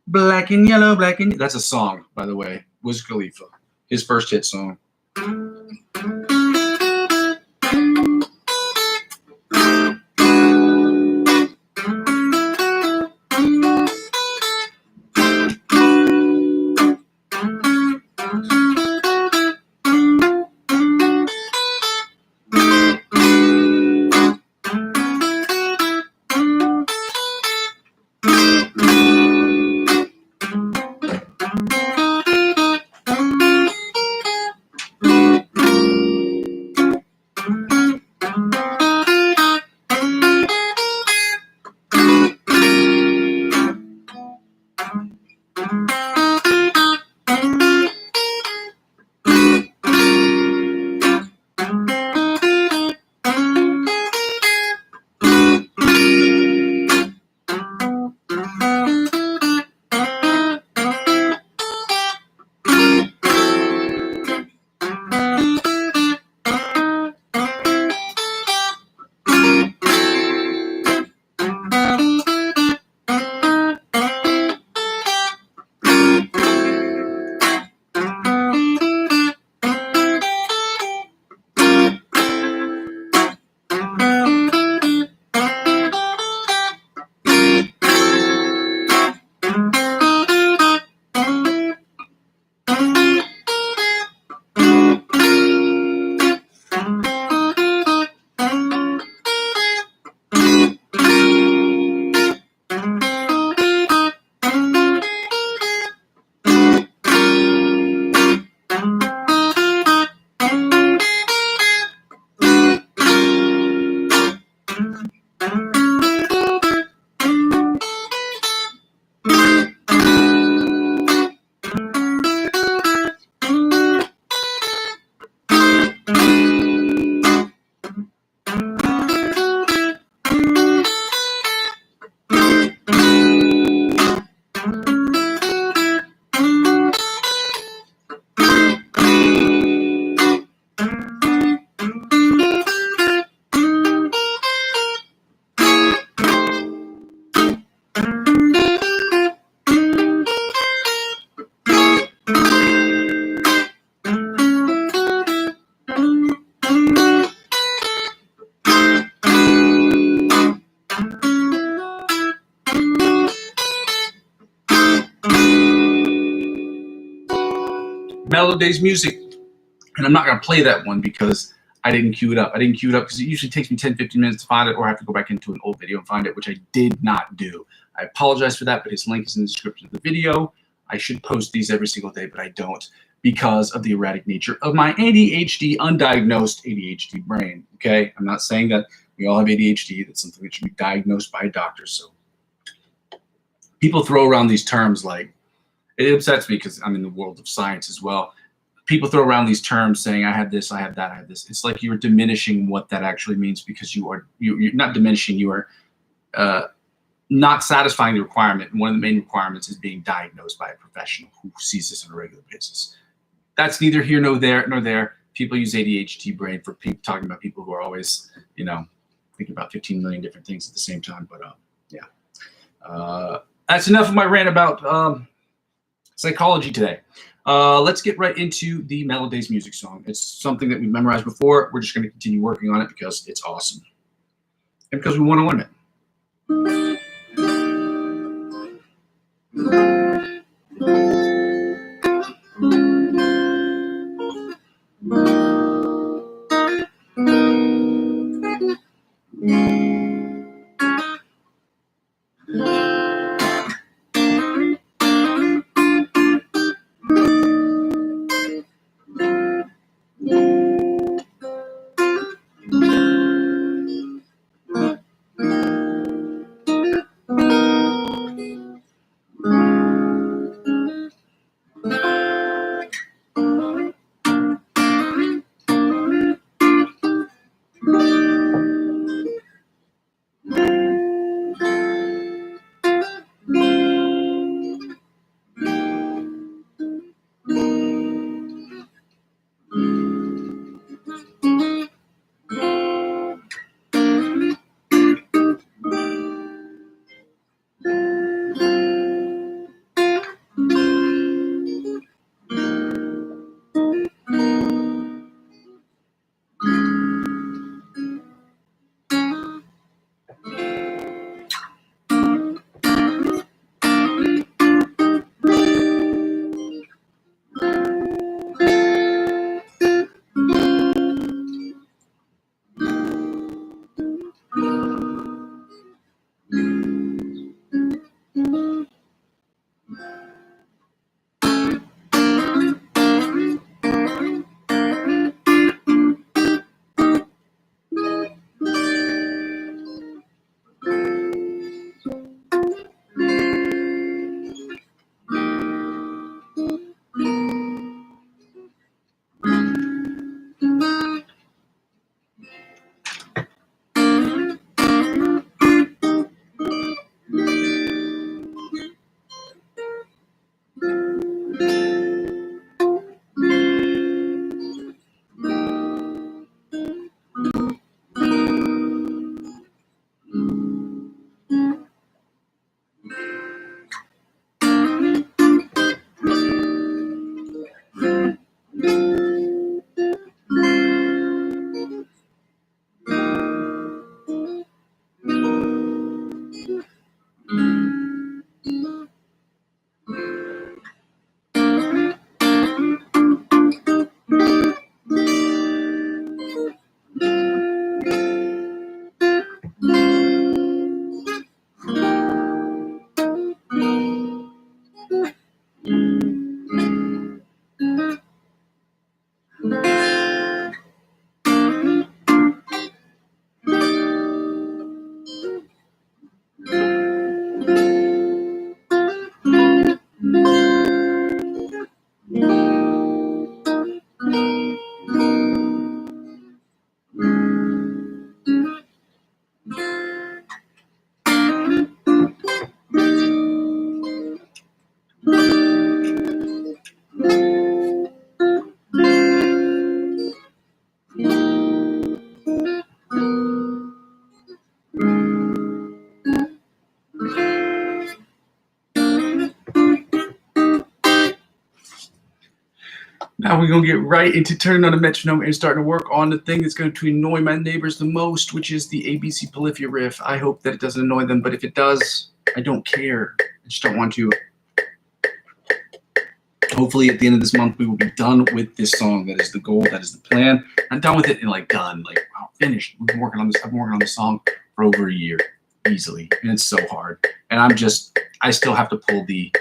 S1: Black and yellow, black and... That's a song, by the way. Wiz Khalifa. His first hit song. Melodies music. And I'm not going to play that one because I didn't queue it up. I didn't queue it up because it usually takes me 10-15 minutes to find it, or I have to go back into an old video and find it, which I did not do. I apologize for that, but his link is in the description of the video. I should post these every single day, but I don't because of the erratic nature of my ADHD, undiagnosed ADHD brain. Okay? I'm not saying that we all have ADHD. That's something that should be diagnosed by a doctor. So people throw around these terms like, it upsets me because I'm in the world of science as well. People throw around these terms saying, I have this, I have that, I have this. It's like you're diminishing what that actually means because you're not diminishing, you are not satisfying the requirement. And one of the main requirements is being diagnosed by a professional who sees this on a regular basis. That's neither here nor there. People use ADHD brain for talking about people who are always, thinking about 15 million different things at the same time. But yeah, that's enough of my rant about psychology today. Let's get right into the Melodies music song. It's something that we've memorized before. We're just going to continue working on it because it's awesome and because we want to learn it. Now we're going to get right into turning on the metronome and starting to work on the thing that's going to annoy my neighbors the most, which is the ABC Polyphia riff. I hope that it doesn't annoy them, but if it does, I don't care. I just don't want to. Hopefully at the end of this month, we will be done with this song. That is the goal. That is the plan. I'm done with it and like done. Like, wow, finished. We've been working on this. I've been working on this song for over a year easily. And it's so hard. And I still have to pull the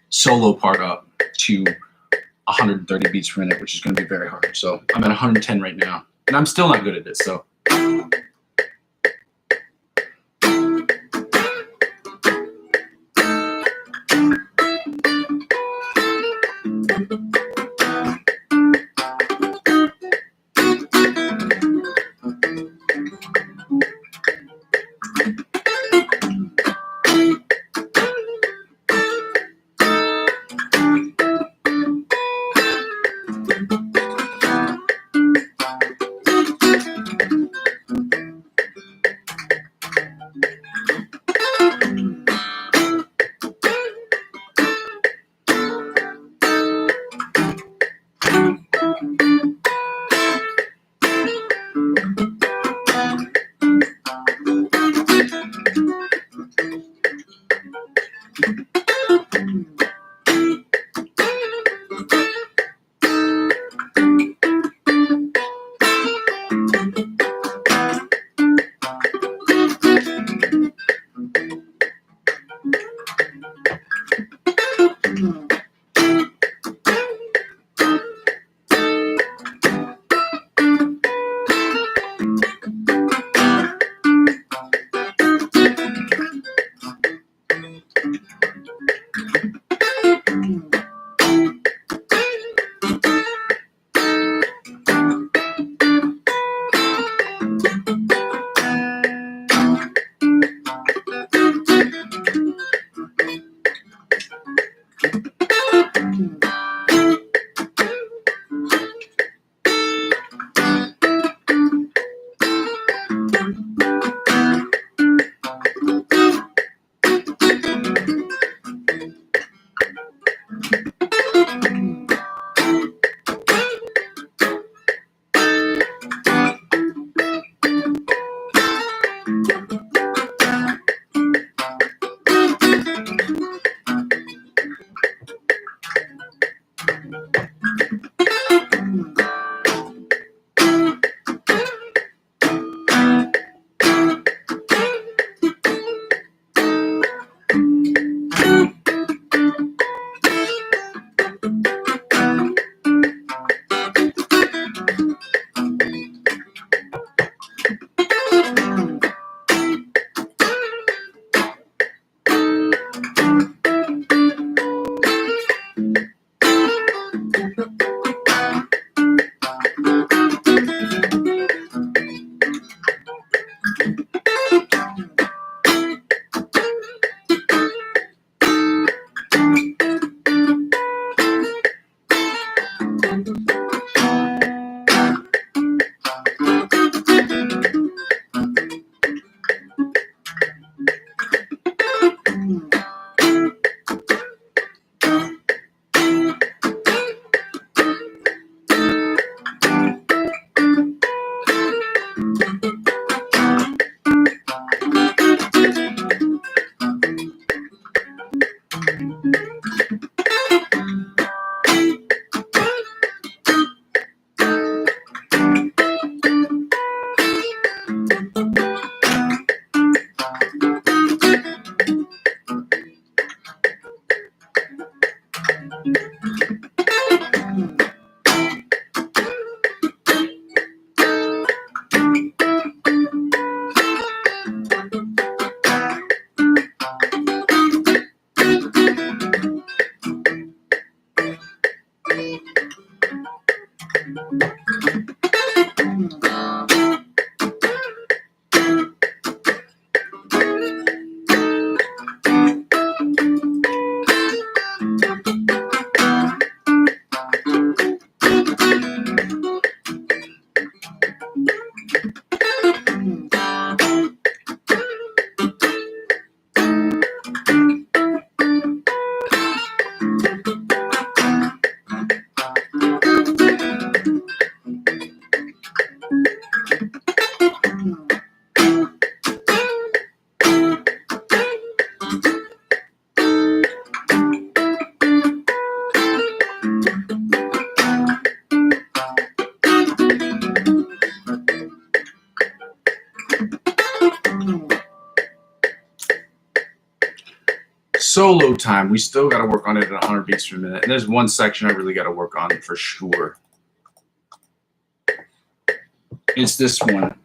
S1: solo part up to 130 beats per minute, which is going to be very hard. So I'm at 110 right now. And I'm still not good at this. So. solo time, we still got to work on it at 100 beats per minute. And there's one section I really got to work on for sure. It's this one.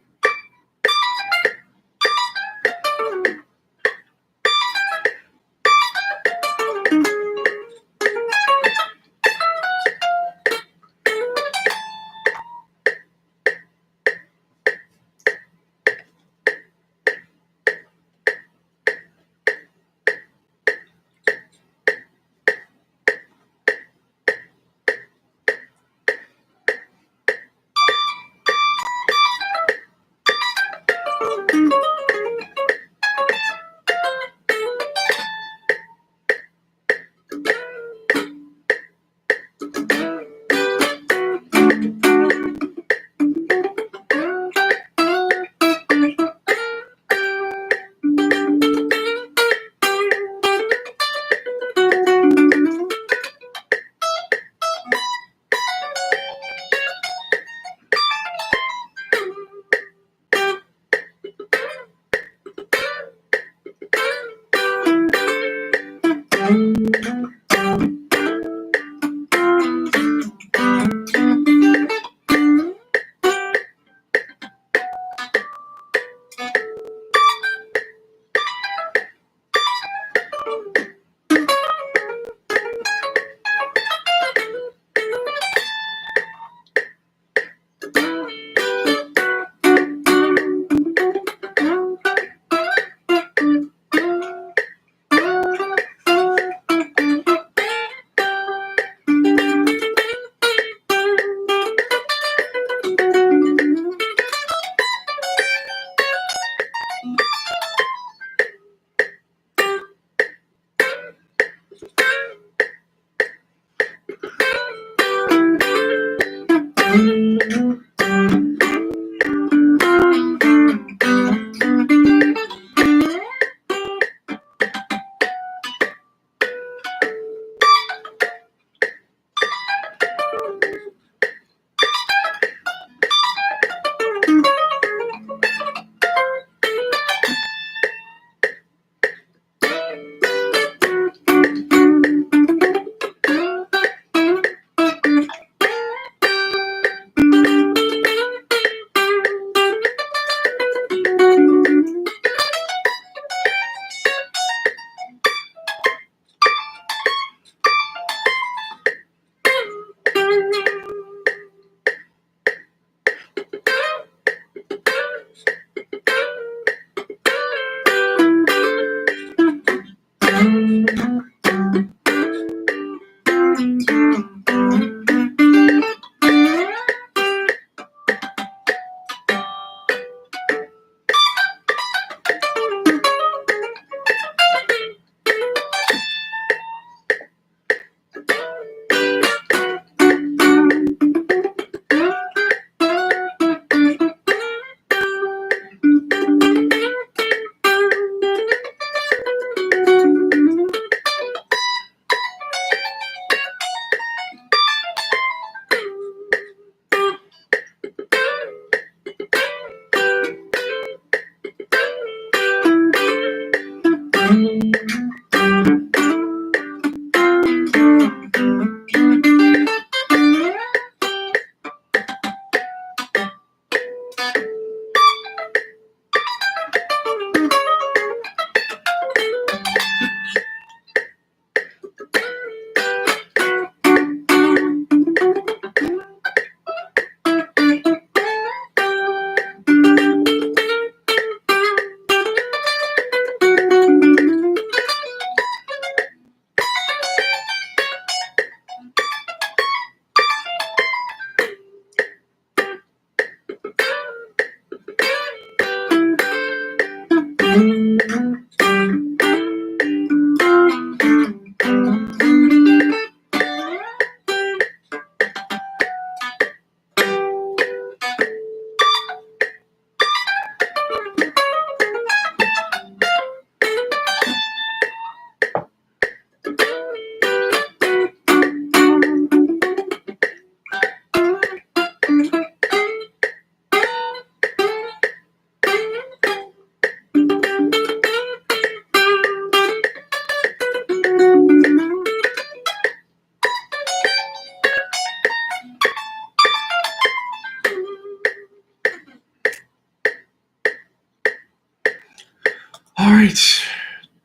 S1: All right.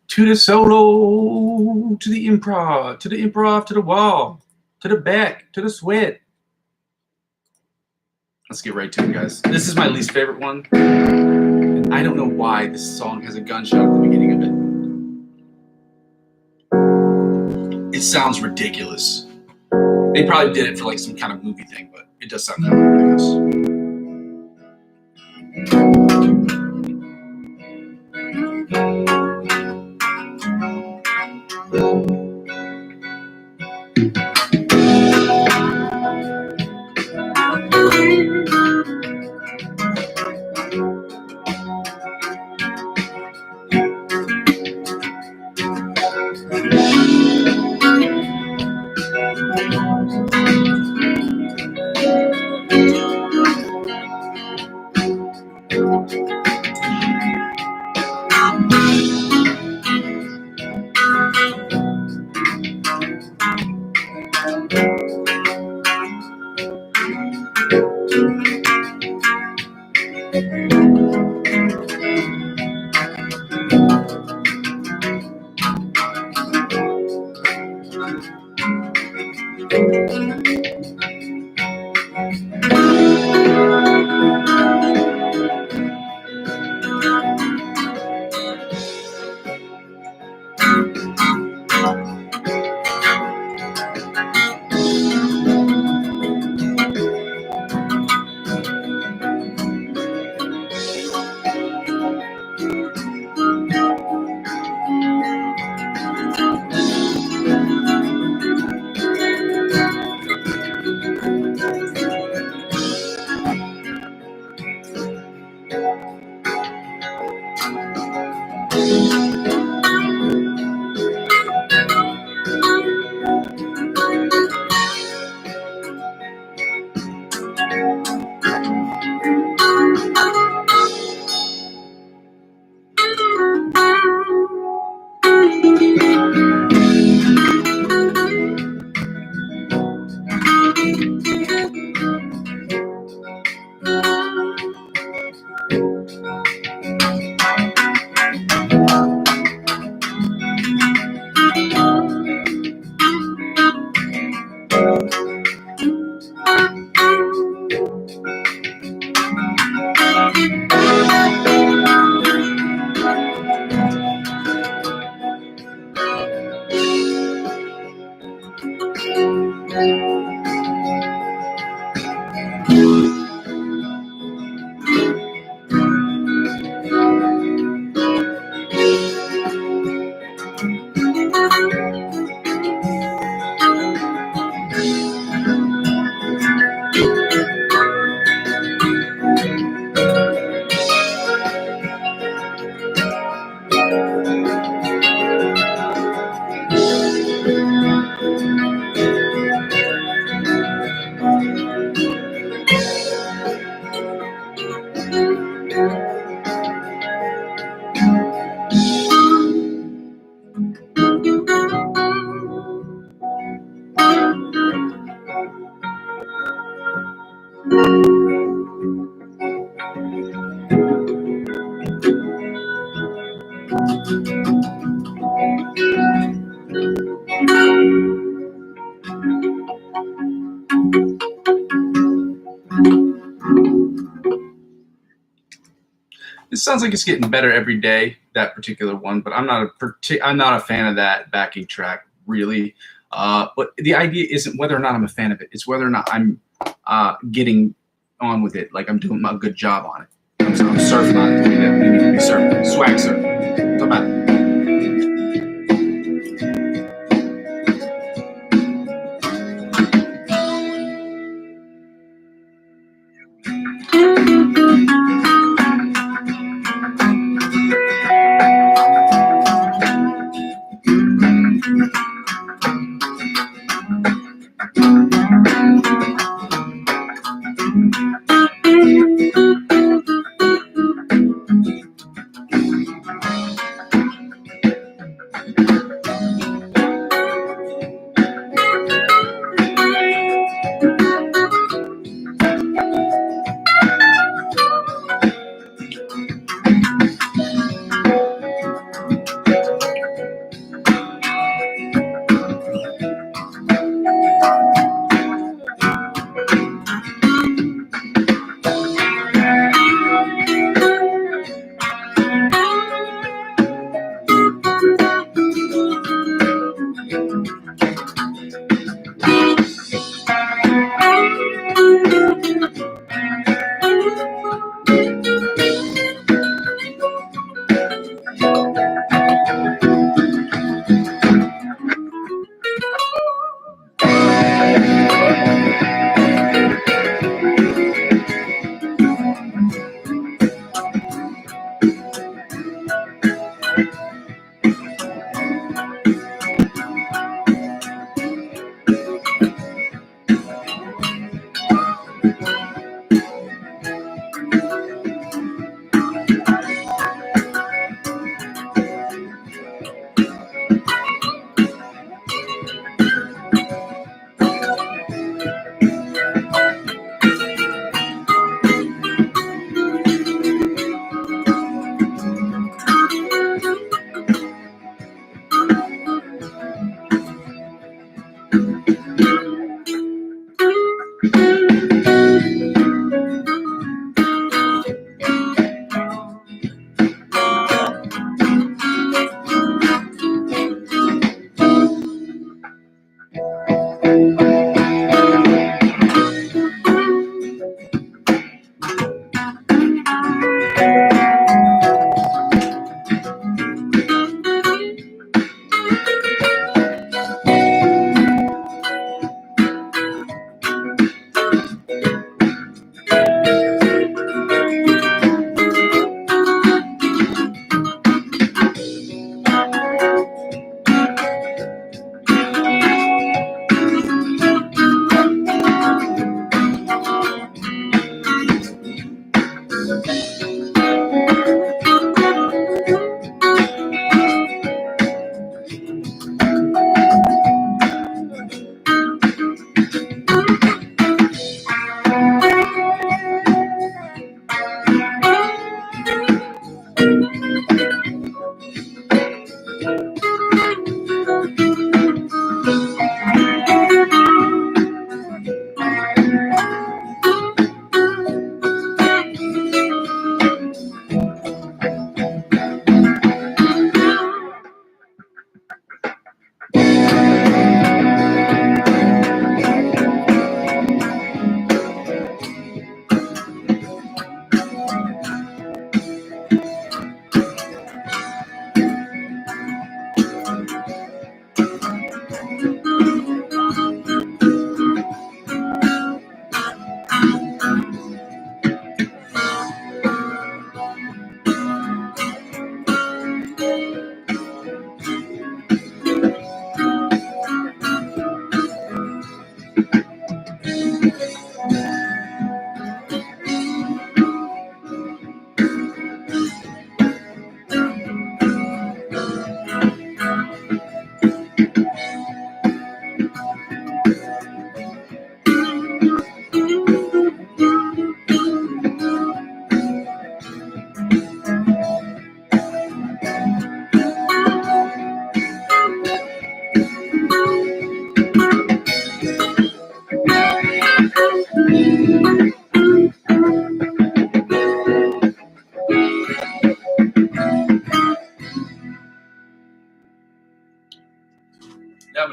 S1: To the solo, to the improv, to the wall, to the back, to the sweat. Let's get right to it, guys. This is my least favorite one. And I don't know why this song has a gunshot at the beginning of it. It sounds ridiculous. They probably did it for like some kind of movie thing, but it does sound kind of ridiculous. It sounds like it's getting better every day, that particular one, but I'm not a fan of that backing track, really. But the idea isn't whether or not I'm a fan of it; it's whether or not I'm getting on with it, like I'm doing a good job on it. I'm surfing on it the way that we need to be surfing, swag surfing. How about it?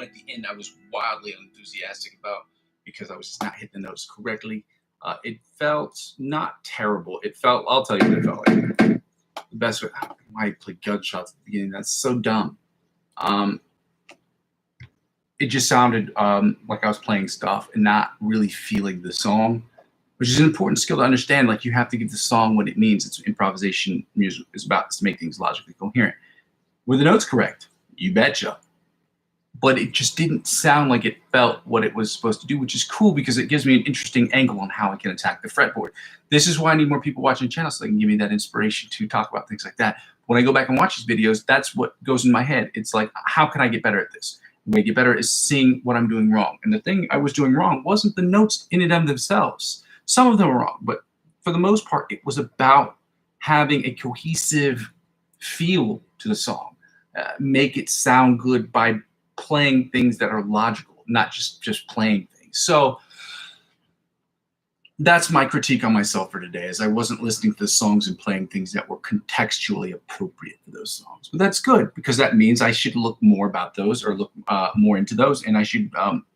S1: at the end I was wildly enthusiastic about because I was just not hitting the notes correctly. It felt not terrible. It felt, I'll tell you what it felt like. The best way, why I play gunshots at the beginning? That's so dumb. It just sounded like I was playing stuff and not really feeling the song, which is an important skill to understand. Like, you have to give the song what it means. It's improvisation music is about, is to make things logically coherent. Were the notes correct? You betcha. But it just didn't sound like it felt what it was supposed to do, which is cool because it gives me an interesting angle on how I can attack the fretboard. This is why I need more people watching the channel, so they can give me that inspiration to talk about things like that. When I go back and watch these videos, that's what goes in my head. It's like, how can I get better at this? The way to get better is seeing what I'm doing wrong. And the thing I was doing wrong wasn't the notes in and of themselves. Some of them were wrong, but for the most part, it was about having a cohesive feel to the song. Make it sound good by playing things that are logical, not just playing things. So that's my critique on myself for today, is I wasn't listening to the songs and playing things that were contextually appropriate for those songs. But that's good, because that means I should look more about those, or look more into those, and I should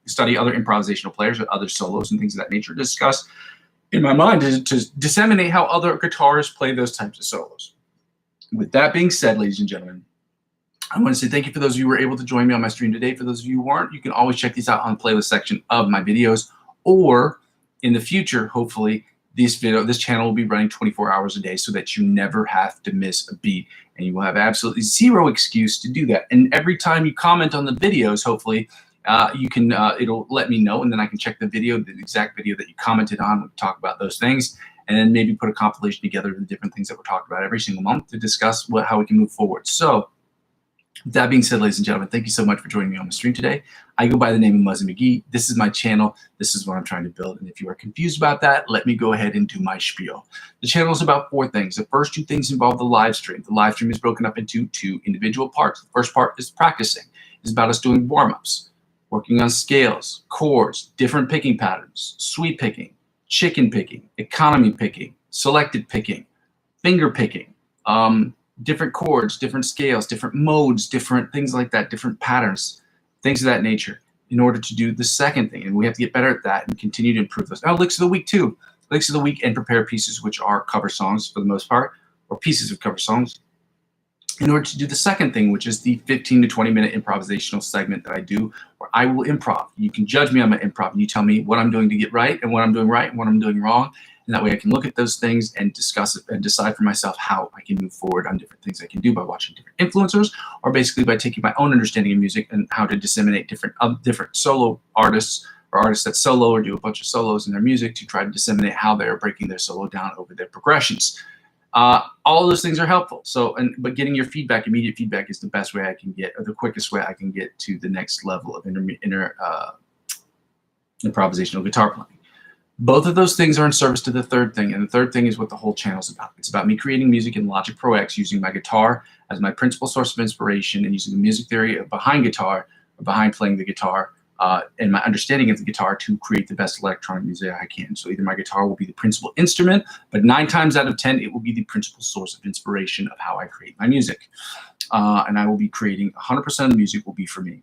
S1: study other improvisational players or other solos and things of that nature, discuss in my mind to disseminate how other guitarists play those types of solos. With that being said, ladies and gentlemen, I want to say thank you for those of you who were able to join me on my stream today. For those of you who weren't, you can always check these out on the playlist section of my videos, or in the future, hopefully, this channel will be running 24 hours a day so that you never have to miss a beat, and you will have absolutely zero excuse to do that. And every time you comment on the videos, hopefully, you can it'll let me know, and then I can check the exact video that you commented on. We'll talk about those things, and then maybe put a compilation together of the different things that we're talking about every single month to discuss how we can move forward. So, with that being said, ladies and gentlemen, thank you so much for joining me on the stream today. I go by the name of Muzzy McGee. This is my channel. This is what I'm trying to build. And if you are confused about that, let me go ahead and do my spiel. The channel is about 4 things. The first 2 things involve the live stream. The live stream is broken up into 2 individual parts. The first part is practicing. It's about us doing warm-ups, working on scales, chords, different picking patterns, sweep picking, chicken picking, economy picking, selected picking, finger picking, different chords, different scales, different modes, different things like that, different patterns, things of that nature, in order to do the second thing. And we have to get better at that and continue to improve those. Now, licks of the week too. Licks of the week and prepare pieces, which are cover songs for the most part, or pieces of cover songs, in order to do the second thing, which is the 15 to 20 minute improvisational segment that I do, where I will improv. You can judge me on my improv, and you tell me what I'm doing to get right, and what I'm doing right, and what I'm doing wrong. And that way I can look at those things and discuss it and decide for myself how I can move forward on different things I can do by watching different influencers, or basically by taking my own understanding of music and how to disseminate different solo artists, or artists that solo or do a bunch of solos in their music, to try to disseminate how they're breaking their solo down over their progressions. All of those things are helpful. So, but getting your feedback, immediate feedback, is the best way I can get, or the quickest way I can get to the next level of improvisational guitar playing. Both of those things are in service to the third thing, and the third thing is what the whole channel is about. It's about me creating music in Logic Pro X using my guitar as my principal source of inspiration, and using the music theory behind guitar, or behind playing the guitar, and my understanding of the guitar to create the best electronic music I can. So either my guitar will be the principal instrument, but 9 times out of 10, it will be the principal source of inspiration of how I create my music. And I will be creating 100% of the music will be for me,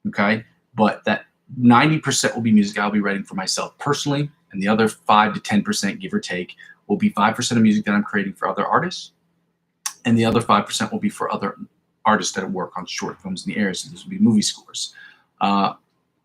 S1: okay? But that 90% will be music I'll be writing for myself personally, and the other 5 to 10%, give or take, will be 5% of music that I'm creating for other artists, and the other 5% will be for other artists that work on short films in the area. So this will be movie scores.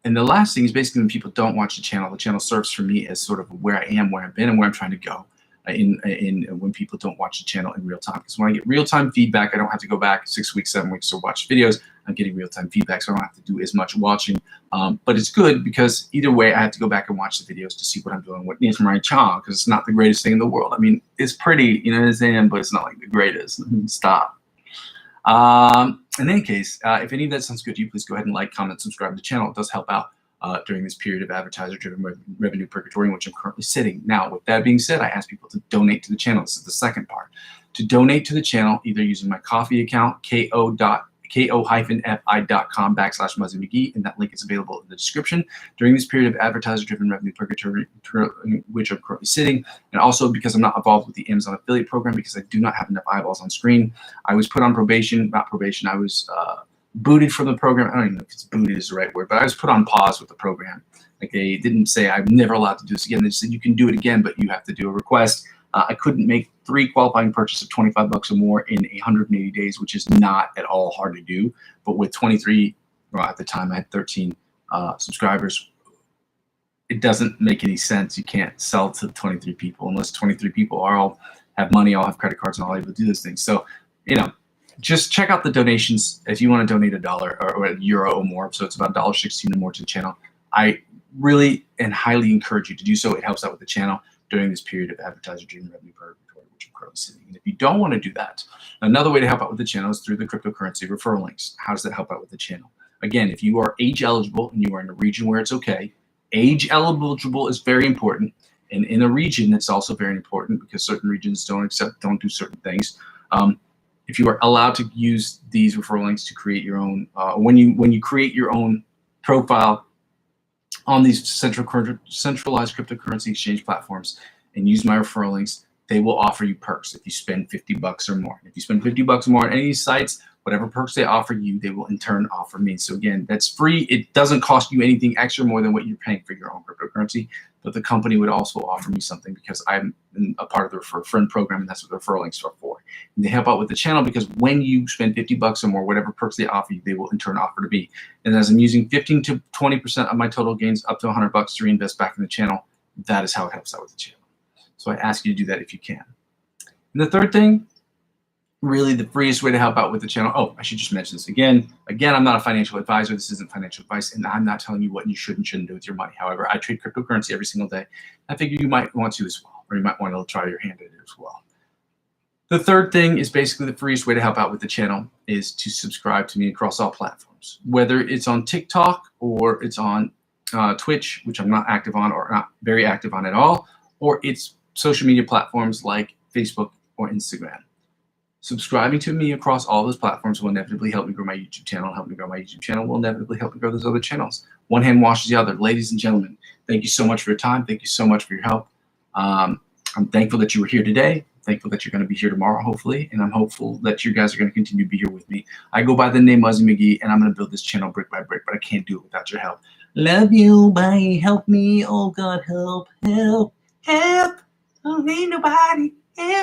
S1: And the last thing is basically when people don't watch the channel serves for me as sort of where I am, where I've been, and where I'm trying to go. When people don't watch the channel in real time, because when I get real-time feedback, I don't have to go back 6 weeks, 7 weeks to watch videos. I'm getting real-time feedback, so I don't have to do as much watching. But it's good because either way, I have to go back and watch the videos to see what I'm doing, what needs my channel, because it's not the greatest thing in the world. I mean, it's pretty, you know what I'm saying, but it's not like the greatest. Stop. In any case, if any of that sounds good to you, please go ahead and like, comment, subscribe to the channel. It does help out during this period of advertiser-driven revenue purgatory in which I'm currently sitting. Now, with that being said, I ask people to donate to the channel. This is the second part. To donate to the channel, either using my Ko-fi account, ko-fi.com/Muzzy McGee, and that link is available in the description. During this period of advertiser-driven revenue purgatory, in which I'm currently sitting, and also because I'm not involved with the Amazon affiliate program, because I do not have enough eyeballs on screen, I was put on probation, not probation, I was booted from the program. I don't even know if it's booted is the right word, but I was put on pause with the program. Like they didn't say I'm never allowed to do this again. They said you can do it again, but you have to do a request. I couldn't make 3 qualifying purchases of $25 or more in 180 days, which is not at all hard to do. But with 23, well, at the time I had 13 subscribers, it doesn't make any sense. You can't sell to 23 people unless 23 people are all have money, all have credit cards, and all able to do those things. So, just check out the donations if you want to donate $1 or €1 or more. So it's about $1.16 or more to the channel. I really and highly encourage you to do so. It helps out with the channel during this period of advertiser-driven revenue per inventory, which I'm currently sitting. And if you don't want to do that, another way to help out with the channel is through the cryptocurrency referral links. How does that help out with the channel? Again, if you are age eligible and you are in a region where it's okay, age eligible is very important. And in a region, that's also very important because certain regions don't do certain things. If you are allowed to use these referral links to create your own, when you create your own profile on these centralized cryptocurrency exchange platforms and use my referral links, they will offer you perks if you spend $50 or more. If you spend $50 or more on any of these sites, whatever perks they offer you, they will in turn offer me. So again, that's free. It doesn't cost you anything extra more than what you're paying for your own cryptocurrency, but the company would also offer me something because I'm a part of the Refer a Friend program, and that's what the referral links are for. And they help out with the channel because when you spend $50 or more, whatever perks they offer you, they will in turn offer to me. And as I'm using 15 to 20% of my total gains up to $100 to reinvest back in the channel, that is how it helps out with the channel. So I ask you to do that if you can. And the third thing, really the freest way to help out with the channel. Oh, I should just mention this again. Again, I'm not a financial advisor. This isn't financial advice, and I'm not telling you what you should and shouldn't do with your money. However, I trade cryptocurrency every single day. I figure you might want to as well, or you might want to try your hand at it as well. The third thing is basically the freest way to help out with the channel is to subscribe to me across all platforms, whether it's on TikTok or it's on Twitch, which I'm not active on or not very active on at all, or it's social media platforms like Facebook or Instagram. Subscribing to me across all those platforms will inevitably help me grow my YouTube channel. Help me grow my YouTube channel will inevitably help me grow those other channels. One hand washes the other. Ladies and gentlemen, thank you so much for your time. Thank you so much for your help. I'm thankful that you were here today. Thankful that you're going to be here tomorrow, hopefully. And I'm hopeful that you guys are going to continue to be here with me. I go by the name Muzzy McGee, and I'm going to build this channel brick by brick, but I can't do it without your help. Love you. Bye. Help me. Oh, God, help. Help. Help. I don't need nobody. Help.